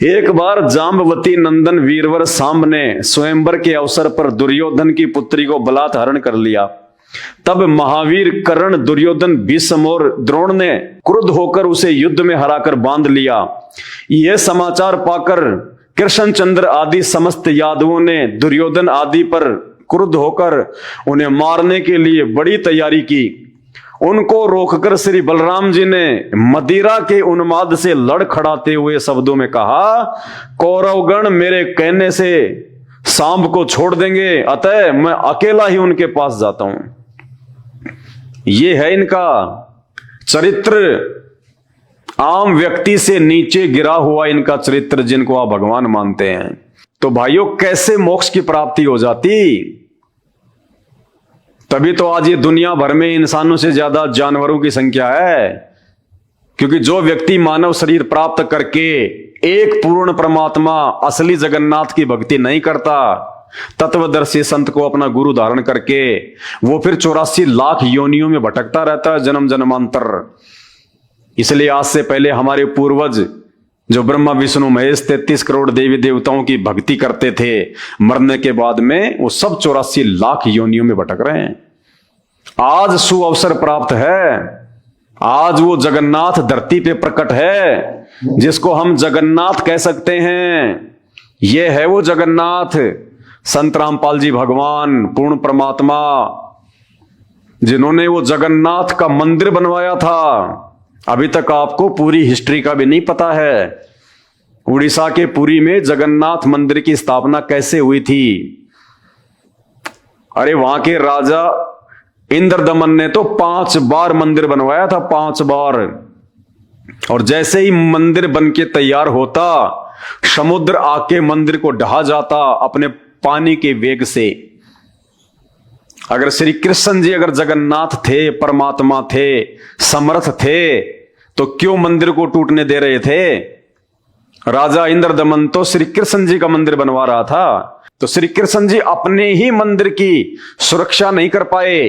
एक बार जाम्बवती नंदन वीरवर सांब ने स्वयंवर के अवसर पर दुर्योधन की पुत्री को बलात् हरण कर लिया। तब महावीर कर्ण, दुर्योधन, भीष्म और द्रोण ने क्रुद्ध होकर उसे युद्ध में हराकर बांध लिया। यह समाचार पाकर कृष्णचंद्र आदि समस्त यादवों ने दुर्योधन आदि पर क्रुद्ध होकर उन्हें मारने के लिए बड़ी तैयारी की। उनको रोककर श्री बलराम जी ने मदिरा के उन्माद से लड़खड़ाते हुए शब्दों में कहा, कौरवगण मेरे कहने से सांब को छोड़ देंगे, अतः मैं अकेला ही उनके पास जाता हूं। ये है इनका चरित्र, आम व्यक्ति से नीचे गिरा हुआ इनका चरित्र, जिनको आप भगवान मानते हैं। तो भाइयों, कैसे मोक्ष की प्राप्ति हो जाती? तभी तो आज ये दुनिया भर में इंसानों से ज्यादा जानवरों की संख्या है, क्योंकि जो व्यक्ति मानव शरीर प्राप्त करके एक पूर्ण परमात्मा असली जगन्नाथ की भक्ति नहीं करता, तत्वदर्शी संत को अपना गुरु धारण करके, वो फिर 84 लाख योनियों में भटकता रहता है जन्म जन्मांतर। इसलिए आज से पहले हमारे पूर्वज जो ब्रह्मा विष्णु महेश 33 करोड़ देवी देवताओं की भक्ति करते थे, मरने के बाद में वो सब 84 लाख योनियों में भटक रहे हैं। आज सुअवसर प्राप्त है, आज वो जगन्नाथ धरती पे प्रकट है, जिसको हम जगन्नाथ कह सकते हैं। ये है वो जगन्नाथ, संत रामपाल जी भगवान, पूर्ण परमात्मा, जिन्होंने वो जगन्नाथ का मंदिर बनवाया था। अभी तक आपको पूरी हिस्ट्री का भी नहीं पता है, उड़ीसा के पुरी में जगन्नाथ मंदिर की स्थापना कैसे हुई थी। अरे वहां के राजा इंद्रदमन ने तो 5 बार मंदिर बनवाया था, 5 बार। और जैसे ही मंदिर बन के तैयार होता, समुद्र आके मंदिर को ढहा जाता अपने पानी के वेग से। अगर श्री कृष्ण जी अगर जगन्नाथ थे, परमात्मा थे, समर्थ थे, तो क्यों मंदिर को टूटने दे रहे थे? राजा इंद्रदमन तो श्री कृष्ण जी का मंदिर बनवा रहा था, तो श्री कृष्ण जी अपने ही मंदिर की सुरक्षा नहीं कर पाए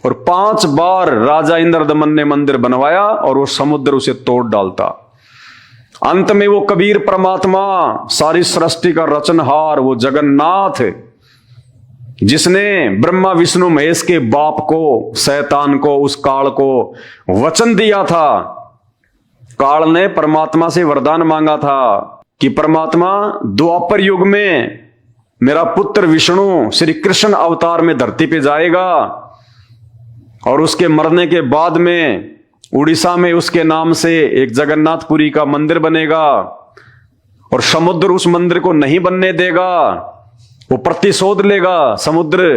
और 5 बार राजा इंद्रदमन ने मंदिर बनवाया और वो समुद्र उसे तोड़ डालता। अंत में वो कबीर परमात्मा, सारी सृष्टि का रचनहार, वो जगन्नाथ जिसने ब्रह्मा विष्णु महेश के बाप को, शैतान को, उस काल को वचन दिया था। काल ने परमात्मा से वरदान मांगा था कि परमात्मा द्वापर युग में मेरा पुत्र विष्णु श्री कृष्ण अवतार में धरती पे जाएगा और उसके मरने के बाद में उड़ीसा में उसके नाम से एक जगन्नाथपुरी का मंदिर बनेगा और समुद्र उस मंदिर को नहीं बनने देगा। वो प्रतिशोध लेगा समुद्र।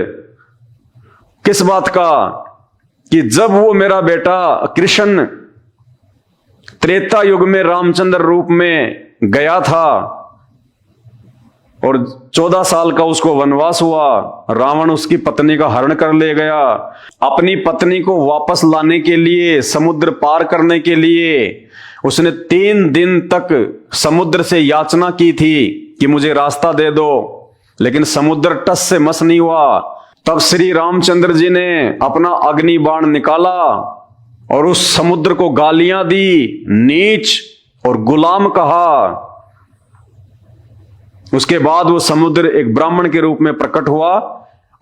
किस बात का? कि जब वो मेरा बेटा कृष्ण त्रेता युग में रामचंद्र रूप में गया था और 14 साल का उसको वनवास हुआ, रावण उसकी पत्नी का हरण कर ले गया। अपनी पत्नी को वापस लाने के लिए, समुद्र पार करने के लिए उसने 3 दिन तक समुद्र से याचना की थी कि मुझे रास्ता दे दो, लेकिन समुद्र टस से मस नहीं हुआ। तब श्री रामचंद्र जी ने अपना अग्नि बाण निकाला और उस समुद्र को गालियां दी, नीच और गुलाम कहा। उसके बाद वो समुद्र एक ब्राह्मण के रूप में प्रकट हुआ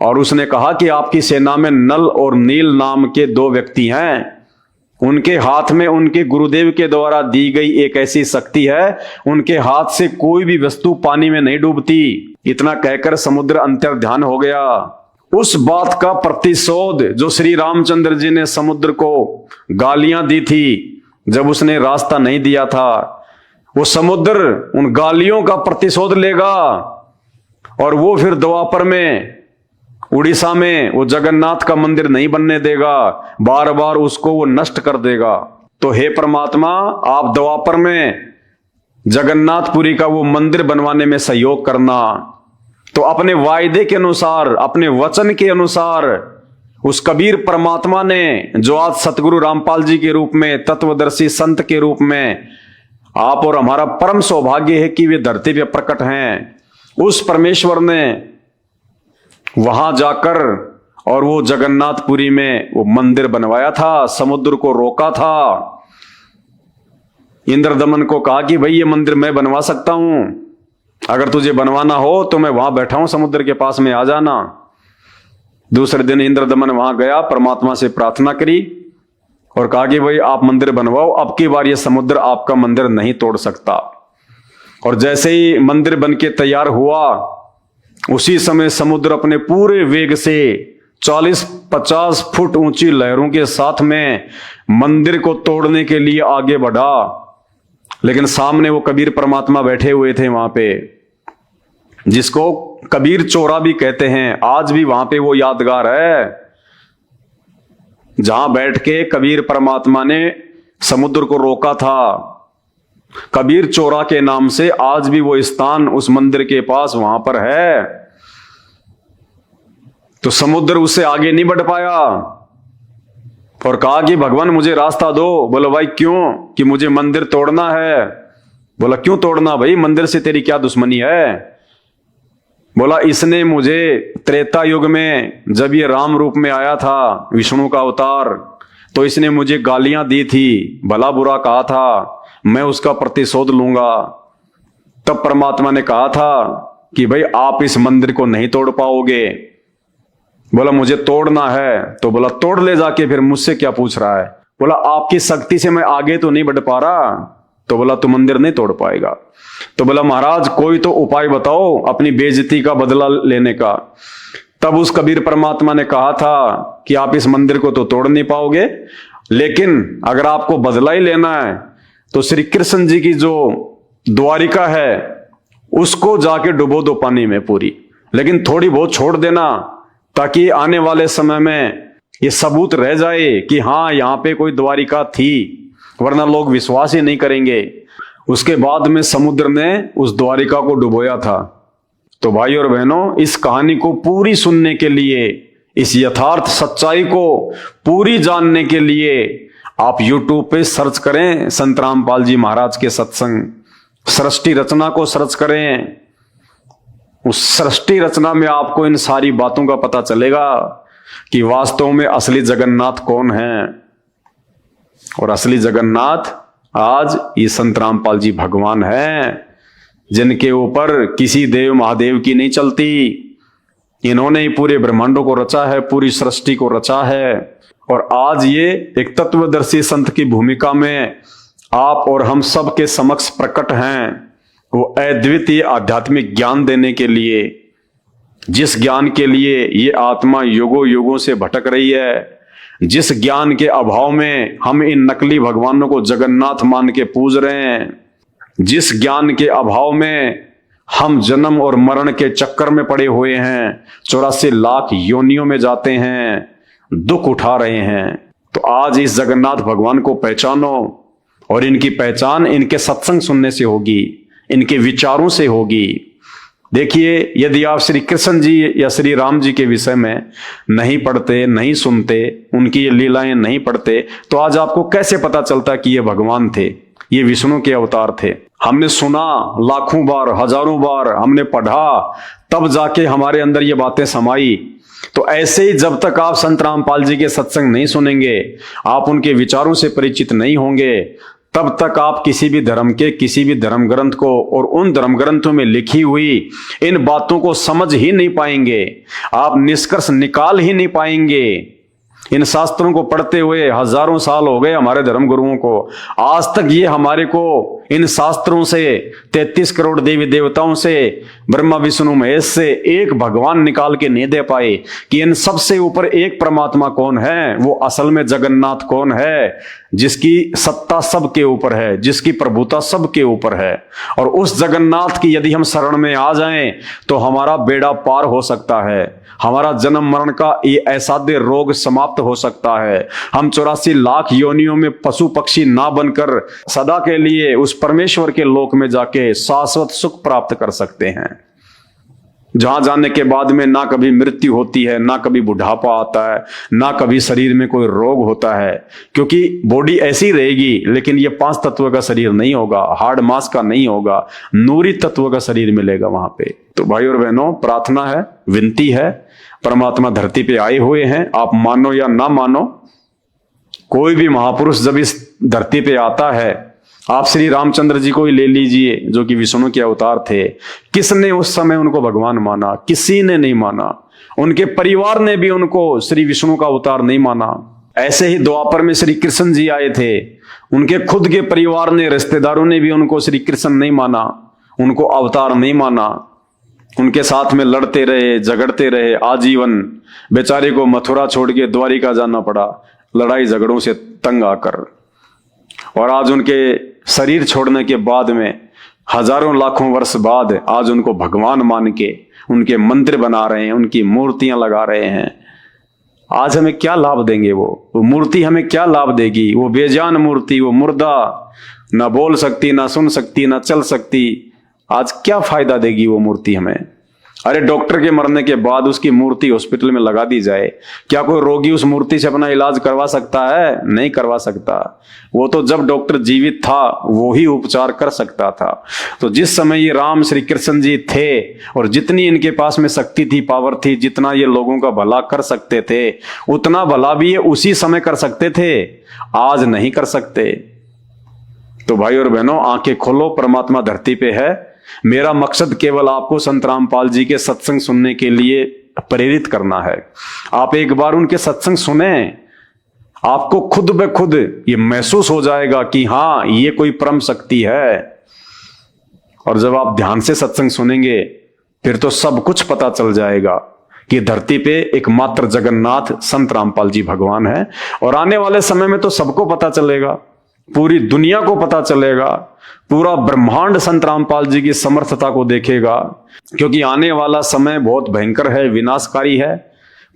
और उसने कहा कि आपकी सेना में नल और नील नाम के 2 व्यक्ति हैं। उनके हाथ में उनके गुरुदेव के द्वारा दी गई एक ऐसी शक्ति है, उनके हाथ से कोई भी वस्तु पानी में नहीं डूबती। इतना कहकर समुद्र अंतर्ध्यान हो गया। उस बात का प्रतिशोध जो श्री रामचंद्र जी ने समुद्र को गालियां दी थी जब उसने रास्ता नहीं दिया था, वो समुद्र उन गालियों का प्रतिशोध लेगा और वो फिर द्वापर में उड़ीसा में वो जगन्नाथ का मंदिर नहीं बनने देगा, बार बार उसको वो नष्ट कर देगा। तो हे परमात्मा, आप द्वापर में जगन्नाथपुरी का वो मंदिर बनवाने में सहयोग करना। तो अपने वायदे के अनुसार, अपने वचन के अनुसार उस कबीर परमात्मा ने, जो आज सतगुरु रामपाल जी के रूप में, तत्वदर्शी संत के रूप में आप और हमारा परम सौभाग्य है कि वे धरती पे प्रकट हैं, उस परमेश्वर ने वहां जाकर और वो जगन्नाथपुरी में वो मंदिर बनवाया था, समुद्र को रोका था। इंद्रदमन को कहा कि भाई ये मंदिर मैं बनवा सकता हूं, अगर तुझे बनवाना हो तो मैं वहां बैठा हूं समुद्र के पास में, आ जाना। दूसरे दिन इंद्रदमन वहां गया, परमात्मा से प्रार्थना करी और कहा कि भाई आप मंदिर बनवाओ, अब की बार ये समुद्र आपका मंदिर नहीं तोड़ सकता। और जैसे ही मंदिर बनके तैयार हुआ, उसी समय समुद्र अपने पूरे वेग से 40-50 फुट ऊंची लहरों के साथ में मंदिर को तोड़ने के लिए आगे बढ़ा। लेकिन सामने वो कबीर परमात्मा बैठे हुए थे वहां पे, जिसको कबीर चोरा भी कहते हैं। आज भी वहां पे वो यादगार है जहां बैठ के कबीर परमात्मा ने समुद्र को रोका था। कबीर चोरा के नाम से आज भी वो स्थान उस मंदिर के पास वहां पर है। तो समुद्र उससे आगे नहीं बढ़ पाया और कहा कि भगवान मुझे रास्ता दो। बोलो भाई क्यों? कि मुझे मंदिर तोड़ना है। बोला क्यों तोड़ना भाई, मंदिर से तेरी क्या दुश्मनी है? बोला इसने मुझे त्रेता युग में जब ये राम रूप में आया था, विष्णु का अवतार, तो इसने मुझे गालियां दी थी, भला बुरा कहा था, मैं उसका प्रतिशोध लूंगा। तब परमात्मा ने कहा था कि भाई आप इस मंदिर को नहीं तोड़ पाओगे। बोला मुझे तोड़ना है। तो बोला तोड़ ले जाके, फिर मुझसे क्या पूछ रहा है? बोला आपकी शक्ति से मैं आगे तो नहीं बढ़ पा रहा। तो बोला तू मंदिर नहीं तोड़ पाएगा। तो बोला महाराज कोई तो उपाय बताओ अपनी बेइज्जती का बदला लेने का। तब उस कबीर परमात्मा ने कहा था कि आप इस मंदिर को तो तोड़ नहीं पाओगे, लेकिन अगर आपको बदला ही लेना है तो श्री कृष्ण जी की जो द्वारिका है उसको जाके डुबो दो पानी में पूरी, लेकिन थोड़ी बहुत छोड़ देना, ताकि आने वाले समय में ये सबूत रह जाए कि हाँ यहाँ पे कोई द्वारिका थी, वरना लोग विश्वास ही नहीं करेंगे। उसके बाद में समुद्र ने उस द्वारिका को डुबोया था। तो भाई और बहनों, इस कहानी को पूरी सुनने के लिए, इस यथार्थ सच्चाई को पूरी जानने के लिए आप YouTube पे सर्च करें संत रामपाल जी महाराज के सत्संग, सृष्टि रचना को सर्च करें। उस सृष्टि रचना में आपको इन सारी बातों का पता चलेगा कि वास्तव में असली जगन्नाथ कौन है। और असली जगन्नाथ आज ये संत रामपाल जी भगवान हैं, जिनके ऊपर किसी देव महादेव की नहीं चलती। इन्होंने ही पूरे ब्रह्मांडों को रचा है, पूरी सृष्टि को रचा है। और आज ये एक तत्वदर्शी संत की भूमिका में आप और हम सब के समक्ष प्रकट हैं, वो अद्वितीय आध्यात्मिक ज्ञान देने के लिए, जिस ज्ञान के लिए ये आत्मा युगों युगों से भटक रही है, जिस ज्ञान के अभाव में हम इन नकली भगवानों को जगन्नाथ मान के पूज रहे हैं, जिस ज्ञान के अभाव में हम जन्म और मरण के चक्कर में पड़े हुए हैं, 84 लाख योनियों में जाते हैं, दुख उठा रहे हैं। तो आज इस जगन्नाथ भगवान को पहचानो, और इनकी पहचान इनके सत्संग सुनने से होगी, इनके विचारों से होगी। देखिए, यदि आप श्री कृष्ण जी या श्री राम जी के विषय में नहीं पढ़ते, नहीं सुनते, उनकी ये लीलाएं नहीं पढ़ते, तो आज आपको कैसे पता चलता कि ये भगवान थे, ये विष्णु के अवतार थे। हमने सुना लाखों बार, हजारों बार हमने पढ़ा, तब जाके हमारे अंदर ये बातें समाई। तो ऐसे ही जब तक आप संत रामपाल जी के सत्संग नहीं सुनेंगे, आप उनके विचारों से परिचित नहीं होंगे, तब तक आप किसी भी धर्म के किसी भी धर्म ग्रंथ को और उन धर्म ग्रंथों में लिखी हुई इन बातों को समझ ही नहीं पाएंगे, आप निष्कर्ष निकाल ही नहीं पाएंगे। इन शास्त्रों को पढ़ते हुए हजारों साल हो गए हमारे धर्म गुरुओं को, आज तक ये हमारे को इन शास्त्रों से 33 करोड़ देवी देवताओं से, ब्रह्मा विष्णु महेश से एक भगवान निकाल के नहीं दे पाए कि इन सबसे ऊपर एक परमात्मा कौन है, वो असल में जगन्नाथ कौन है, जिसकी सत्ता सबके ऊपर है, जिसकी प्रभुता सबके ऊपर है। और उस जगन्नाथ की यदि हम शरण में आ जाएं तो हमारा बेड़ा पार हो सकता है, हमारा जन्म मरण का ये असाध्य रोग समाप्त हो सकता है। हम 84 लाख योनियों में पशु पक्षी ना बनकर सदा के लिए उस परमेश्वर के लोक में जाके शाश्वत सुख प्राप्त कर सकते हैं, जहां जाने के बाद में ना कभी मृत्यु होती है, ना कभी बुढ़ापा आता है, ना कभी शरीर में कोई रोग होता है, क्योंकि बॉडी ऐसी रहेगी, लेकिन ये 5 तत्व का शरीर नहीं होगा, हार्ड मास का नहीं होगा, नूरी तत्व का शरीर मिलेगा वहां पे। तो भाई और बहनों, प्रार्थना है, विनती है, परमात्मा धरती पे आए हुए हैं, आप मानो या ना मानो, कोई भी महापुरुष जब इस धरती पे आता है, आप श्री रामचंद्र जी को ही ले लीजिए जो कि विष्णु के अवतार थे, किसने उस समय उनको भगवान माना? किसी ने नहीं माना। उनके परिवार ने भी उनको श्री विष्णु का अवतार नहीं माना। ऐसे ही द्वापर में श्री कृष्ण जी आए थे, उनके खुद के परिवार ने, रिश्तेदारों ने भी उनको श्री कृष्ण नहीं माना, उनको अवतार नहीं माना। उनके साथ में लड़ते रहे, झगड़ते रहे आजीवन। बेचारे को मथुरा छोड़ के द्वारिका जाना पड़ा, लड़ाई झगड़ों से तंग आकर। और आज उनके शरीर छोड़ने के बाद में हजारों लाखों वर्ष बाद आज उनको भगवान मान के उनके मंदिर बना रहे हैं, उनकी मूर्तियां लगा रहे हैं। आज हमें क्या लाभ देंगे? वो मूर्ति हमें क्या लाभ देगी? वो बेजान मूर्ति, वो मुर्दा, ना बोल सकती, ना सुन सकती, ना चल सकती, आज क्या फायदा देगी वो मूर्ति हमें? अरे डॉक्टर के मरने के बाद उसकी मूर्ति हॉस्पिटल में लगा दी जाए, क्या कोई रोगी उस मूर्ति से अपना इलाज करवा सकता है? नहीं करवा सकता। वो तो जब डॉक्टर जीवित था वो ही उपचार कर सकता था। तो जिस समय ये राम श्री कृष्ण जी थे और जितनी इनके पास में शक्ति थी, पावर थी, जितना ये लोगों का भला कर सकते थे, उतना भला भी ये उसी समय कर सकते थे, आज नहीं कर सकते। तो भाई और बहनों, आंखें खोलो, परमात्मा धरती पे है। मेरा मकसद केवल आपको संत रामपाल जी के सत्संग सुनने के लिए प्रेरित करना है। आप एक बार उनके सत्संग सुने, आपको खुद ब खुद ये महसूस हो जाएगा कि हाँ, ये कोई परम शक्ति है। और जब आप ध्यान से सत्संग सुनेंगे फिर तो सब कुछ पता चल जाएगा कि धरती पे एकमात्र जगन्नाथ संत रामपाल जी भगवान है। और आने वाले समय में तो सबको पता चलेगा, पूरी दुनिया को पता चलेगा, पूरा ब्रह्मांड संत रामपाल जी की समर्थता को देखेगा। क्योंकि आने वाला समय बहुत भयंकर है, विनाशकारी है,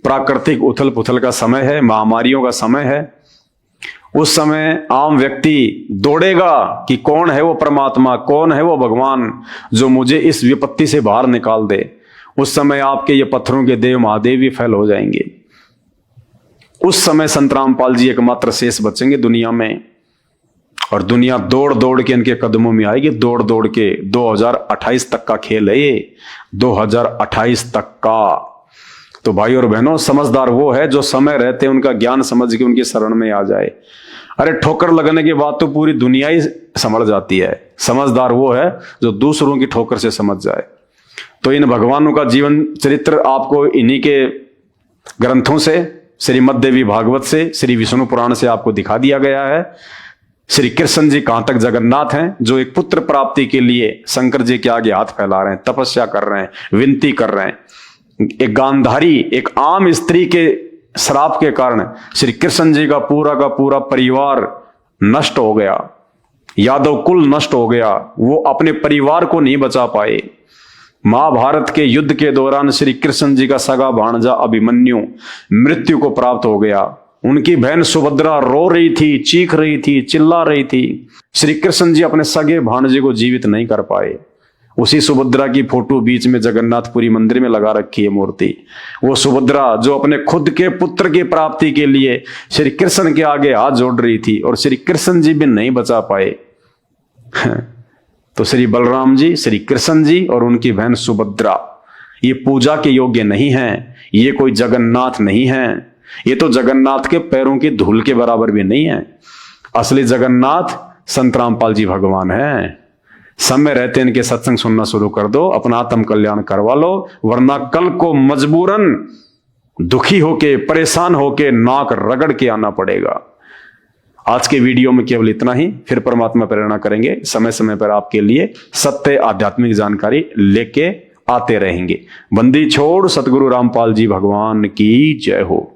प्राकृतिक उथल पुथल का समय है, महामारियों का समय है। उस समय आम व्यक्ति दौड़ेगा कि कौन है वो परमात्मा, कौन है वो भगवान जो मुझे इस विपत्ति से बाहर निकाल दे। उस समय आपके ये पत्थरों के देव महादेव भी फैल हो जाएंगे। उस समय संत रामपाल जी एकमात्र शेष बचेंगे दुनिया में, और दुनिया दौड़ दौड़ के इनके कदमों में आएगी, दौड़ दौड़ के। 2028 तक का खेल है ये, 2028 तक का। तो भाई और बहनों, समझदार वो है जो समय रहते उनका ज्ञान समझ के उनकी शरण में आ जाए। अरे ठोकर लगने के बाद तो पूरी दुनिया ही संभल जाती है। समझदार वो है जो दूसरों की ठोकर से समझ जाए। तो इन भगवानों का जीवन चरित्र आपको इन्हीं के ग्रंथों से, श्रीमद् देवी भागवत से, श्री विष्णु पुराण से आपको दिखा दिया गया है। श्री कृष्ण जी कहां तक जगन्नाथ हैं, जो एक पुत्र प्राप्ति के लिए शंकर जी के आगे हाथ फैला रहे हैं, तपस्या कर रहे हैं, विनती कर रहे हैं। एक गांधारी, एक आम स्त्री के श्राप के कारण श्री कृष्ण जी का पूरा परिवार नष्ट हो गया, यादव कुल नष्ट हो गया, वो अपने परिवार को नहीं बचा पाए। महाभारत के युद्ध के दौरान श्री कृष्ण जी का सगा भांजा अभिमन्यु मृत्यु को प्राप्त हो गया। उनकी बहन सुभद्रा रो रही थी, चीख रही थी, चिल्ला रही थी। श्री कृष्ण जी अपने सगे भांजे को जीवित नहीं कर पाए। उसी सुभद्रा की फोटो बीच में जगन्नाथपुरी मंदिर में लगा रखी है मूर्ति। वो सुभद्रा जो अपने खुद के पुत्र की प्राप्ति के लिए श्री कृष्ण के आगे हाथ जोड़ रही थी और श्री कृष्ण जी भी नहीं बचा पाए। तो श्री बलराम जी, श्री कृष्ण जी और उनकी बहन सुभद्रा ये पूजा के योग्य नहीं हैं। ये कोई जगन्नाथ नहीं है। ये तो जगन्नाथ के पैरों की धूल के बराबर भी नहीं है। असली जगन्नाथ संत रामपाल जी भगवान है। समय रहते इनके सत्संग सुनना शुरू कर दो, अपना आत्म कल्याण करवा लो, वरना कल को मजबूरन दुखी होके, परेशान होके नाक रगड़ के आना पड़ेगा। आज के वीडियो में केवल इतना ही। फिर परमात्मा प्रेरणा करेंगे, समय समय पर आपके लिए सत्य आध्यात्मिक जानकारी लेके आते रहेंगे। बंदी छोड़ सतगुरु रामपाल जी भगवान की जय हो।